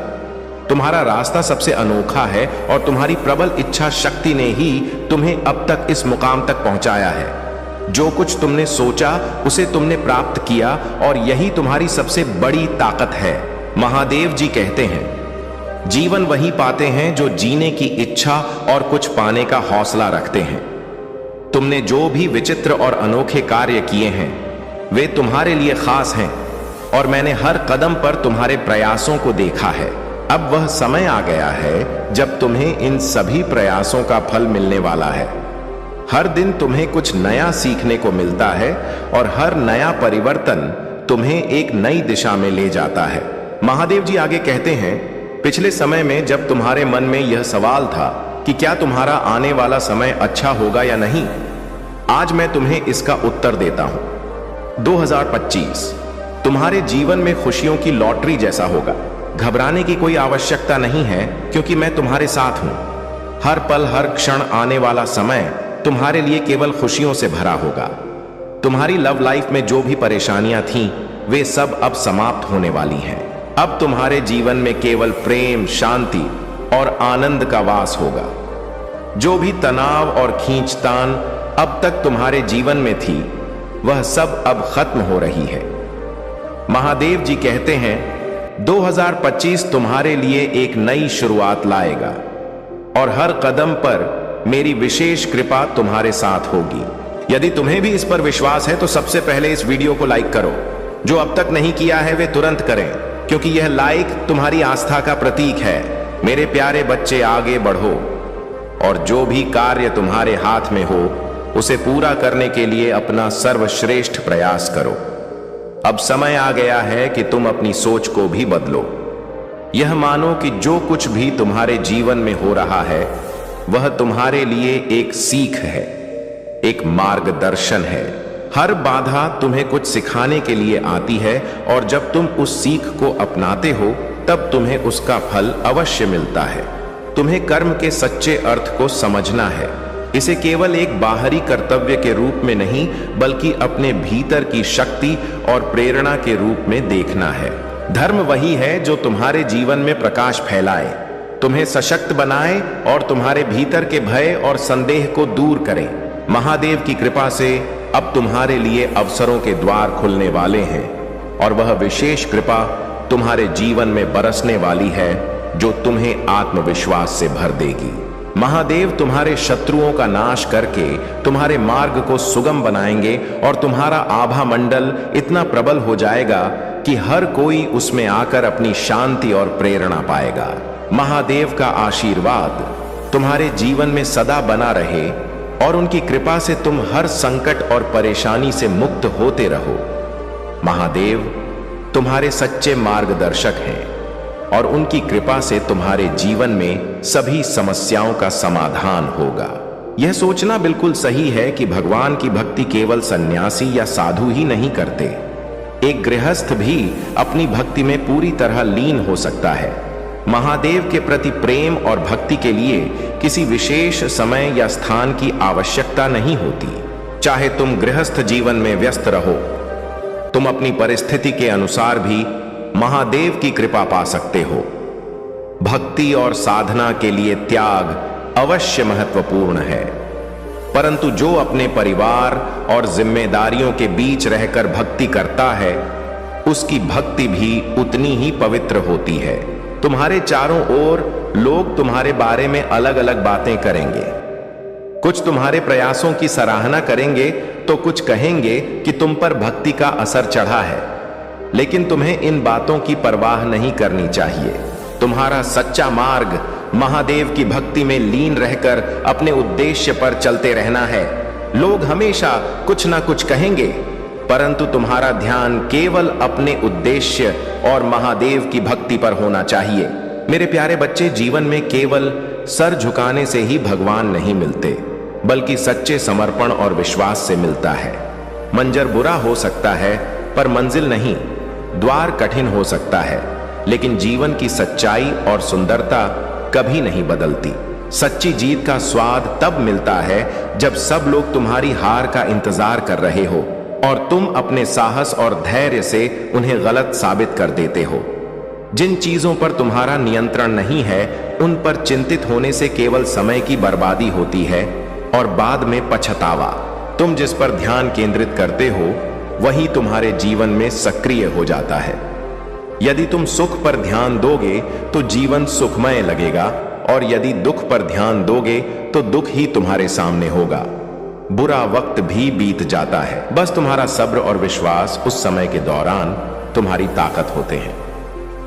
तुम्हारा रास्ता सबसे अनोखा है और तुम्हारी प्रबल इच्छा शक्ति ने ही तुम्हें अब तक इस मुकाम तक पहुंचाया है। जो कुछ तुमने सोचा उसे तुमने प्राप्त किया और यही तुम्हारी सबसे बड़ी ताकत है। महादेव जी कहते हैं, जीवन वही पाते हैं जो जीने की इच्छा और कुछ पाने का हौसला रखते हैं। तुमने जो भी विचित्र और अनोखे कार्य किए हैं वे तुम्हारे लिए खास हैं और मैंने हर कदम पर तुम्हारे प्रयासों को देखा है। अब वह समय आ गया है जब तुम्हें इन सभी प्रयासों का फल मिलने वाला है। हर दिन तुम्हें कुछ नया सीखने को मिलता है और हर नया परिवर्तन तुम्हें एक नई दिशा में ले जाता है। महादेव जी आगे कहते हैं, पिछले समय में जब तुम्हारे मन में यह सवाल था कि क्या तुम्हारा आने वाला समय अच्छा होगा या नहीं, आज मैं तुम्हें इसका उत्तर देता हूं। 2025 तुम्हारे जीवन में खुशियों की लॉटरी जैसा होगा। घबराने की कोई आवश्यकता नहीं है, क्योंकि मैं तुम्हारे साथ हूं। हर पल, हर क्षण आने वाला समय तुम्हारे लिए केवल खुशियों से भरा होगा। तुम्हारी लव लाइफ में जो भी परेशानियां थीं, वे सब अब समाप्त होने वाली हैं। अब तुम्हारे जीवन में केवल प्रेम, शांति और आनंद का वास होगा। जो भी तनाव और खींचतान अब तक तुम्हारे जीवन में थी, वह सब अब खत्म हो रही है। महादेव जी कहते हैं, 2025 तुम्हारे लिए एक नई शुरुआत लाएगा और हर कदम पर मेरी विशेष कृपा तुम्हारे साथ होगी। यदि तुम्हें भी इस पर विश्वास है तो सबसे पहले इस वीडियो को लाइक करो। जो अब तक नहीं किया है वे तुरंत करें, क्योंकि यह लाइक तुम्हारी आस्था का प्रतीक है। मेरे प्यारे बच्चे, आगे बढ़ो और जो भी कार्य तुम्हारे हाथ में हो उसे पूरा करने के लिए अपना सर्वश्रेष्ठ प्रयास करो। अब समय आ गया है कि तुम अपनी सोच को भी बदलो। यह मानो कि जो कुछ भी तुम्हारे जीवन में हो रहा है वह तुम्हारे लिए एक सीख है, एक मार्गदर्शन है। हर बाधा तुम्हें कुछ सिखाने के लिए आती है और जब तुम उस सीख को अपनाते हो तब तुम्हें उसका फल अवश्य मिलता है। तुम्हें कर्म के सच्चे अर्थ को समझना है। इसे केवल एक बाहरी कर्तव्य के रूप में नहीं बल्कि अपने भीतर की शक्ति और प्रेरणा के रूप में देखना है। धर्म वही है जो तुम्हारे जीवन में प्रकाश फैलाए, तुम्हें सशक्त बनाए और तुम्हारे भीतर के भय और संदेह को दूर करे। महादेव की कृपा से अब तुम्हारे लिए अवसरों के द्वार खुलने वाले हैं और वह विशेष कृपा तुम्हारे जीवन में बरसने वाली है जो तुम्हें आत्मविश्वास से भर देगी। महादेव तुम्हारे शत्रुओं का नाश करके तुम्हारे मार्ग को सुगम बनाएंगे और तुम्हारा आभा मंडल इतना प्रबल हो जाएगा कि हर कोई उसमें आकर अपनी शांति और प्रेरणा पाएगा। महादेव का आशीर्वाद तुम्हारे जीवन में सदा बना रहे और उनकी कृपा से तुम हर संकट और परेशानी से मुक्त होते रहो। महादेव तुम्हारे सच्चे मार्गदर्शक हैं और उनकी कृपा से तुम्हारे जीवन में सभी समस्याओं का समाधान होगा। यह सोचना बिल्कुल सही है कि भगवान की भक्ति केवल सन्यासी या साधु ही नहीं करते। एक गृहस्थ भी अपनी भक्ति में पूरी तरह लीन हो सकता है। महादेव के प्रति प्रेम और भक्ति के लिए किसी विशेष समय या स्थान की आवश्यकता नहीं होती। चाहे तुम गृहस्थ जीवन में व्यस्त रहो, तुम अपनी परिस्थिति के अनुसार भी महादेव की कृपा पा सकते हो। भक्ति और साधना के लिए त्याग अवश्य महत्वपूर्ण है, परंतु जो अपने परिवार और जिम्मेदारियों के बीच रहकर भक्ति करता है उसकी भक्ति भी उतनी ही पवित्र होती है। तुम्हारे चारों ओर लोग तुम्हारे बारे में अलग अलग बातें करेंगे। कुछ तुम्हारे प्रयासों की सराहना करेंगे तो कुछ कहेंगे कि तुम पर भक्ति का असर चढ़ा है, लेकिन तुम्हें इन बातों की परवाह नहीं करनी चाहिए। तुम्हारा सच्चा मार्ग महादेव की भक्ति में लीन रहकर अपने उद्देश्य पर चलते रहना है। लोग हमेशा कुछ ना कुछ कहेंगे, परंतु तुम्हारा ध्यान केवल अपने उद्देश्य और महादेव की भक्ति पर होना चाहिए। मेरे प्यारे बच्चे, जीवन में केवल सर झुकाने से ही भगवान नहीं मिलते, बल्कि सच्चे समर्पण और विश्वास से मिलता है। मंजर बुरा हो सकता है पर मंजिल नहीं। द्वार कठिन हो सकता है लेकिन जीवन की सच्चाई और सुंदरता कभी नहीं बदलती। सच्ची जीत का स्वाद तब मिलता है जब सब लोग तुम्हारी हार का इंतजार कर रहे हो और तुम अपने साहस और धैर्य से उन्हें गलत साबित कर देते हो। जिन चीजों पर तुम्हारा नियंत्रण नहीं है उन पर चिंतित होने से केवल समय की बर्बादी होती है और बाद में पछतावा। तुम जिस पर ध्यान केंद्रित करते हो वही तुम्हारे जीवन में सक्रिय हो जाता है। यदि तुम सुख पर ध्यान दोगे तो जीवन सुखमय लगेगा और यदि दुख पर ध्यान दोगे तो दुख ही तुम्हारे सामने होगा। बुरा वक्त भी बीत जाता है, बस तुम्हारा सब्र और विश्वास उस समय के दौरान तुम्हारी ताकत होते हैं।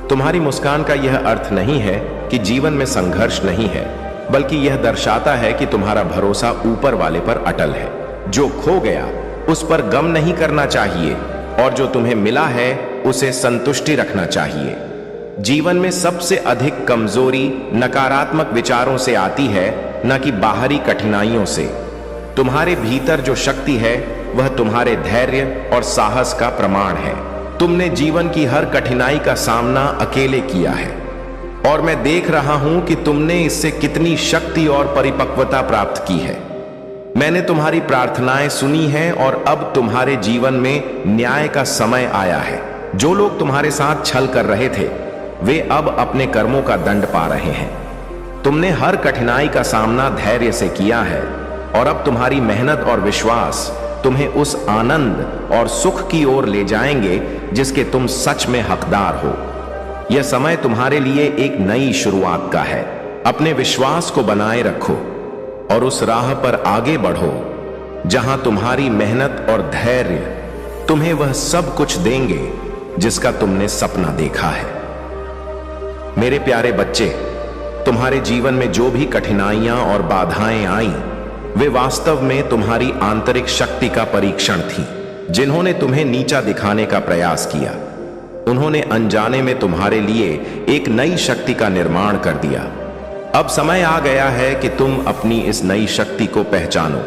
तुम्हारी मुस्कान का यह अर्थ नहीं है कि जीवन में संघर्ष नहीं है, बल्कि यह दर्शाता है कि तुम्हारा भरोसा ऊपर वाले पर अटल है। जो खो गया उस पर गम नहीं करना चाहिए और जो तुम्हें मिला है उसे संतुष्टि रखना चाहिए। जीवन में सबसे अधिक कमजोरी नकारात्मक विचारों से आती है, न कि बाहरी कठिनाइयों से। तुम्हारे भीतर जो शक्ति है वह तुम्हारे धैर्य और साहस का प्रमाण है। तुमने जीवन की हर कठिनाई का सामना अकेले किया है और मैं देख रहा हूं कि तुमने इससे कितनी शक्ति और परिपक्वता प्राप्त की है। मैंने तुम्हारी प्रार्थनाएं सुनी हैं और अब तुम्हारे जीवन में न्याय का समय आया है। जो लोग तुम्हारे साथ छल कर रहे थे वे अब अपने कर्मों का दंड पा रहे हैं। तुमने हर कठिनाई का सामना धैर्य से किया है और अब तुम्हारी मेहनत और विश्वास तुम्हें उस आनंद और सुख की ओर ले जाएंगे जिसके तुम सच में हकदार हो। यह समय तुम्हारे लिए एक नई शुरुआत का है। अपने विश्वास को बनाए रखो। और उस राह पर आगे बढ़ो जहां तुम्हारी मेहनत और धैर्य तुम्हें वह सब कुछ देंगे जिसका तुमने सपना देखा है। मेरे प्यारे बच्चे, तुम्हारे जीवन में जो भी कठिनाइयां और बाधाएं आईं, वे वास्तव में तुम्हारी आंतरिक शक्ति का परीक्षण थी। जिन्होंने तुम्हें नीचा दिखाने का प्रयास किया, उन्होंने अनजाने में तुम्हारे लिए एक नई शक्ति का निर्माण कर दिया। अब समय आ गया है कि तुम अपनी इस नई शक्ति को पहचानो,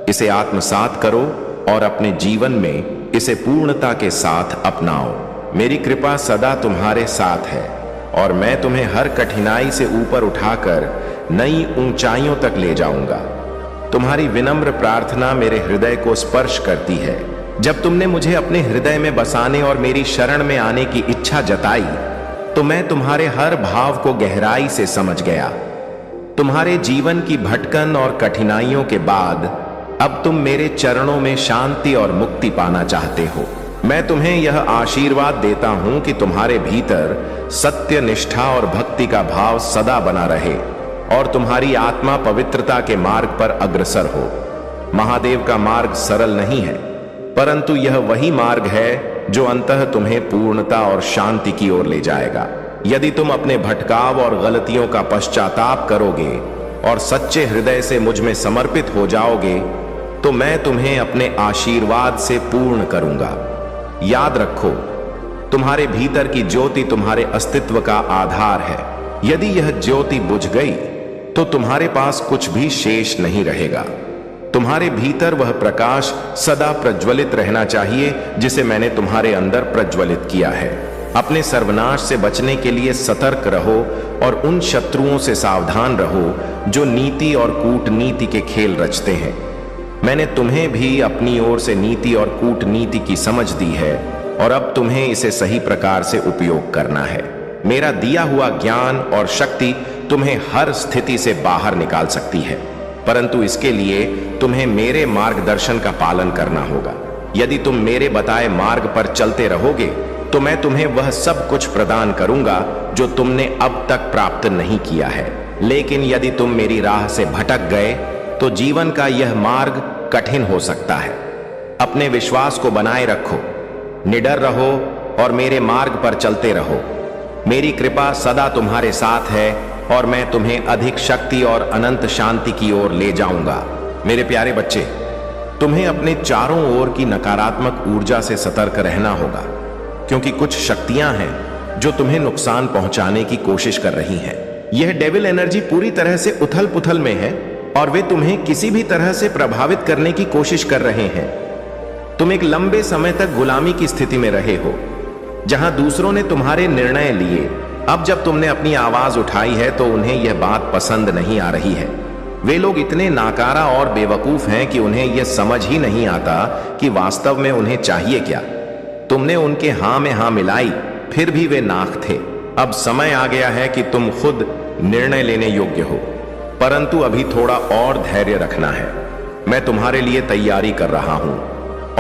इसे आत्मसात करो और अपने जीवन में इसे पूर्णता के साथ अपनाओ। मेरी कृपा सदा तुम्हारे साथ है और मैं तुम्हें हर कठिनाई से ऊपर उठाकर नई ऊंचाइयों तक ले जाऊंगा। तुम्हारी विनम्र प्रार्थना मेरे हृदय को स्पर्श करती है। जब तुमने मुझे अपने हृदय में बसाने और मेरी शरण में आने की इच्छा जताई, तो मैं तुम्हारे हर भाव को गहराई से समझ गया। तुम्हारे जीवन की भटकन और कठिनाइयों के बाद अब तुम मेरे चरणों में शांति और मुक्ति पाना चाहते हो। मैं तुम्हें यह आशीर्वाद देता हूं कि तुम्हारे भीतर सत्य, निष्ठा और भक्ति का भाव सदा बना रहे और तुम्हारी आत्मा पवित्रता के मार्ग पर अग्रसर हो। महादेव का मार्ग सरल नहीं है, परंतु यह वही मार्ग है जो अंततः तुम्हें पूर्णता और शांति की ओर ले जाएगा। यदि तुम अपने भटकाव और गलतियों का पश्चाताप करोगे और सच्चे हृदय से मुझ में समर्पित हो जाओगे, तो मैं तुम्हें अपने आशीर्वाद से पूर्ण करूंगा। याद रखो, तुम्हारे भीतर की ज्योति तुम्हारे अस्तित्व का आधार है। यदि यह ज्योति बुझ गई तो तुम्हारे पास कुछ भी शेष नहीं रहेगा। तुम्हारे भीतर वह प्रकाश सदा प्रज्वलित रहना चाहिए जिसे मैंने तुम्हारे अंदर प्रज्वलित किया है। अपने सर्वनाश से बचने के लिए सतर्क रहो और उन शत्रुओं से सावधान रहो जो नीति और कूटनीति के खेल रचते हैं। मैंने तुम्हें भी अपनी ओर से नीति और कूटनीति की समझ दी है और अब तुम्हें इसे सही प्रकार से उपयोग करना है। मेरा दिया हुआ ज्ञान और शक्ति तुम्हें हर स्थिति से बाहर निकाल सकती है, परंतु इसके लिए तुम्हें मेरे मार्गदर्शन का पालन करना होगा। यदि तुम मेरे बताए मार्ग पर चलते रहोगे तो मैं तुम्हें वह सब कुछ प्रदान करूंगा जो तुमने अब तक प्राप्त नहीं किया है। लेकिन यदि तुम मेरी राह से भटक गए तो जीवन का यह मार्ग कठिन हो सकता है। अपने विश्वास को बनाए रखो, निडर रहो और मेरे मार्ग पर चलते रहो। मेरी कृपा सदा तुम्हारे साथ है और मैं तुम्हें अधिक शक्ति और अनंत शांति की ओर ले जाऊंगा। मेरे प्यारे बच्चे, तुम्हें अपने चारों ओर की नकारात्मक ऊर्जा से सतर्क रहना होगा, क्योंकि कुछ शक्तियां हैं जो तुम्हें नुकसान पहुंचाने की कोशिश कर रही हैं। यह डेविल एनर्जी पूरी तरह से उथल पुथल में है और वे तुम्हें किसी भी तरह से प्रभावित करने की कोशिश कर रहे हैं। तुम एक लंबे समय तक गुलामी की स्थिति में रहे हो, जहां दूसरों ने तुम्हारे निर्णय लिए। अब जब तुमने अपनी आवाज उठाई है तो उन्हें यह बात पसंद नहीं आ रही है। वे लोग इतने नाकारा और बेवकूफ हैं कि उन्हें यह समझ ही नहीं आता कि वास्तव में उन्हें चाहिए क्या। तुमने उनके हां में हां मिलाई, फिर भी वे नाक थे। अब समय आ गया है कि तुम खुद निर्णय लेने योग्य हो, परंतु अभी थोड़ा और धैर्य रखना है। मैं तुम्हारे लिए तैयारी कर रहा हूं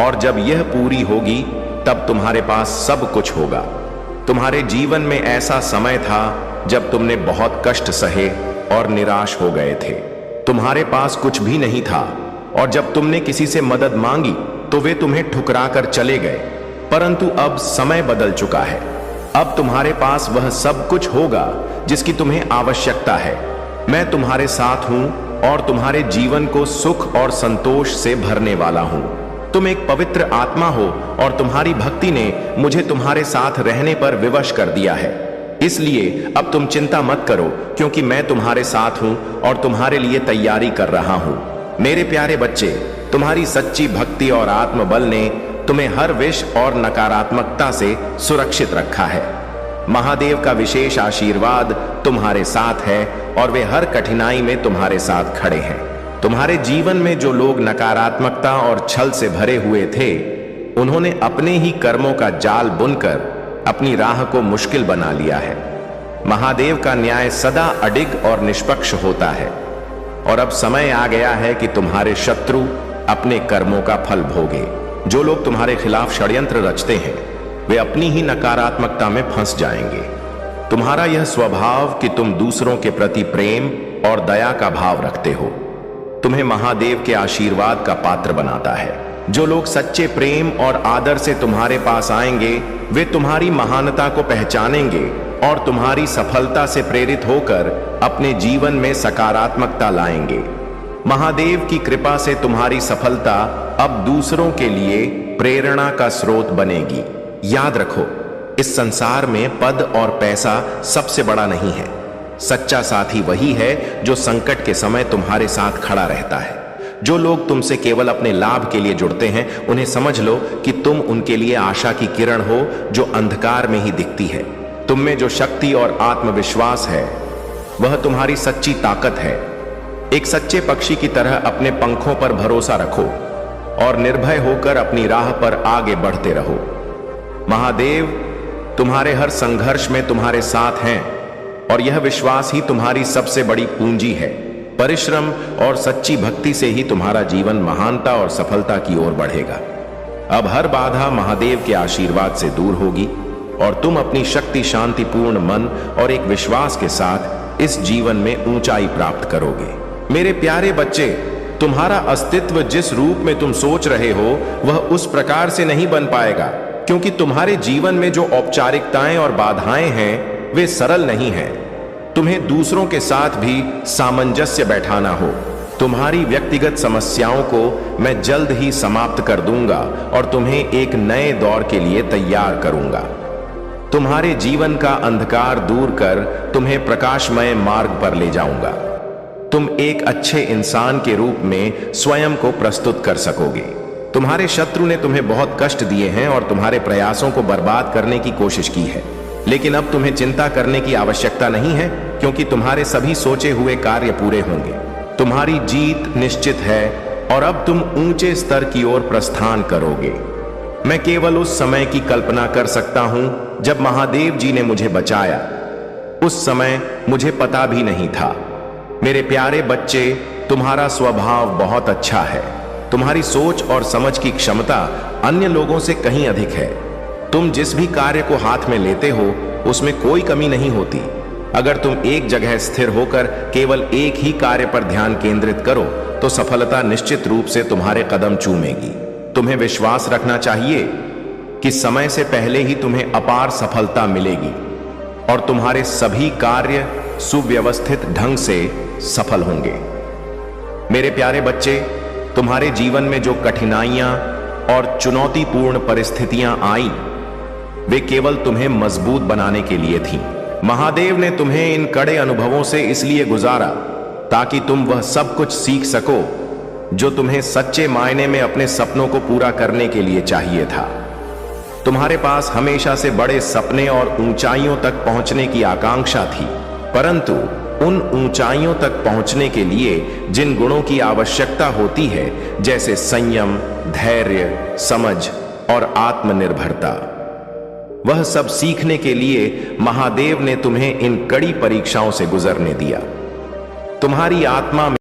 और जब यह पूरी होगी तब तुम्हारे पास सब कुछ होगा। तुम्हारे जीवन में ऐसा समय था जब तुमने बहुत कष्ट सहे और निराश हो गए थे। तुम्हारे पास कुछ भी नहीं था और जब तुमने किसी से मदद मांगी तो वे तुम्हें ठुकरा कर चले गए, परंतु अब समय बदल चुका है। अब तुम्हारे पास वह सब कुछ होगा जिसकी तुम्हें आवश्यकता है। मैं तुम्हारे साथ हूं और तुम्हारे जीवन को सुख और संतोष से भरने वाला हूं। तुम एक पवित्र आत्मा हो और तुम्हारी भक्ति ने मुझे तुम्हारे साथ रहने पर विवश कर दिया है। इसलिए अब तुम चिंता मत करो, क्योंकि मैं तुम्हारे साथ हूं और तुम्हारे लिए तैयारी कर रहा हूं। मेरे प्यारे बच्चे, तुम्हारी सच्ची भक्ति और आत्मबल ने तुम्हें हर विष और नकारात्मकता से सुरक्षित रखा है। महादेव का विशेष आशीर्वाद तुम्हारे साथ है और वे हर कठिनाई में तुम्हारे साथ खड़े हैं। तुम्हारे जीवन में जो लोग नकारात्मकता और छल से भरे हुए थे, उन्होंने अपने ही कर्मों का जाल बुनकर अपनी राह को मुश्किल बना लिया है। महादेव का न्याय सदा अडिग और निष्पक्ष होता है और अब समय आ गया है कि तुम्हारे शत्रु अपने कर्मों का फल भोगे। जो लोग तुम्हारे खिलाफ षड्यंत्र रचते हैं, वे अपनी ही नकारात्मकता में फंस जाएंगे। तुम्हारा यह स्वभाव कि तुम दूसरों के प्रति प्रेम और दया का भाव रखते हो, तुम्हें महादेव के आशीर्वाद का पात्र बनाता है। जो लोग सच्चे प्रेम और आदर से तुम्हारे पास आएंगे, वे तुम्हारी महानता को पहचानेंगे और तुम्हारी सफलता से प्रेरित होकर अपने जीवन में सकारात्मकता लाएंगे। महादेव की कृपा से तुम्हारी सफलता अब दूसरों के लिए प्रेरणा का स्रोत बनेगी। याद रखो, इस संसार में पद और पैसा सबसे बड़ा नहीं है। सच्चा साथी वही है जो संकट के समय तुम्हारे साथ खड़ा रहता है। जो लोग तुमसे केवल अपने लाभ के लिए जुड़ते हैं, उन्हें समझ लो कि तुम उनके लिए आशा की किरण हो जो अंधकार में ही दिखती है। तुम में जो शक्ति और आत्मविश्वास है, वह तुम्हारी सच्ची ताकत है। एक सच्चे पक्षी की तरह अपने पंखों पर भरोसा रखो और निर्भय होकर अपनी राह पर आगे बढ़ते रहो। महादेव तुम्हारे हर संघर्ष में तुम्हारे साथ हैं और यह विश्वास ही तुम्हारी सबसे बड़ी पूंजी है। परिश्रम और सच्ची भक्ति से ही तुम्हारा जीवन महानता और सफलता की ओर बढ़ेगा। अब हर बाधा महादेव के आशीर्वाद से दूर होगी और तुम अपनी शक्ति, शांतिपूर्ण मन और एक विश्वास के साथ इस जीवन में ऊंचाई प्राप्त करोगे। मेरे प्यारे बच्चे, तुम्हारा अस्तित्व जिस रूप में तुम सोच रहे हो, वह उस प्रकार से नहीं बन पाएगा, क्योंकि तुम्हारे जीवन में जो औपचारिकताएं और बाधाएं हैं, वे सरल नहीं हैं। तुम्हें दूसरों के साथ भी सामंजस्य बैठाना हो। तुम्हारी व्यक्तिगत समस्याओं को मैं जल्द ही समाप्त कर दूंगा और तुम्हें एक नए दौर के लिए तैयार करूंगा। तुम्हारे जीवन का अंधकार दूर कर तुम्हें प्रकाशमय मार्ग पर ले जाऊंगा। तुम एक अच्छे इंसान के रूप में स्वयं को प्रस्तुत कर सकोगे। तुम्हारे शत्रु ने तुम्हें बहुत कष्ट दिए हैं और तुम्हारे प्रयासों को बर्बाद करने की कोशिश की है, लेकिन अब तुम्हें चिंता करने की आवश्यकता नहीं है, क्योंकि तुम्हारे सभी सोचे हुए कार्य पूरे होंगे। तुम्हारी जीत निश्चित है और अब तुम ऊंचे स्तर की ओर प्रस्थान करोगे। मैं केवल उस समय की कल्पना कर सकता हूं जब महादेव जी ने मुझे बचाया। उस समय मुझे पता भी नहीं था। मेरे प्यारे बच्चे, तुम्हारा स्वभाव बहुत अच्छा है। तुम्हारी सोच और समझ की क्षमता अन्य लोगों से कहीं अधिक है। तुम जिस भी कार्य को हाथ में लेते हो, उसमें कोई कमी नहीं होती। अगर तुम एक जगह स्थिर होकर केवल एक ही कार्य पर ध्यान केंद्रित करो, तो सफलता निश्चित रूप से तुम्हारे कदम चूमेगी। तुम्हें विश्वास रखना चाहिए कि समय से पहले ही तुम्हें अपार सफलता मिलेगी और तुम्हारे सभी कार्य सुव्यवस्थित ढंग से सफल होंगे। मेरे प्यारे बच्चे, तुम्हारे जीवन में जो कठिनाइयां और चुनौतीपूर्ण परिस्थितियां आई, वे केवल तुम्हें मजबूत बनाने के लिए थीं। महादेव ने तुम्हें इन कड़े अनुभवों से इसलिए गुजारा ताकि तुम वह सब कुछ सीख सको जो तुम्हें सच्चे मायने में अपने सपनों को पूरा करने के लिए चाहिए था। तुम्हारे पास हमेशा से बड़े सपने और ऊंचाइयों तक पहुंचने की आकांक्षा थी, परंतु उन ऊंचाइयों तक पहुंचने के लिए जिन गुणों की आवश्यकता होती है, जैसे संयम, धैर्य, समझ और आत्मनिर्भरता, वह सब सीखने के लिए महादेव ने तुम्हें इन कड़ी परीक्षाओं से गुजरने दिया। तुम्हारी आत्मा में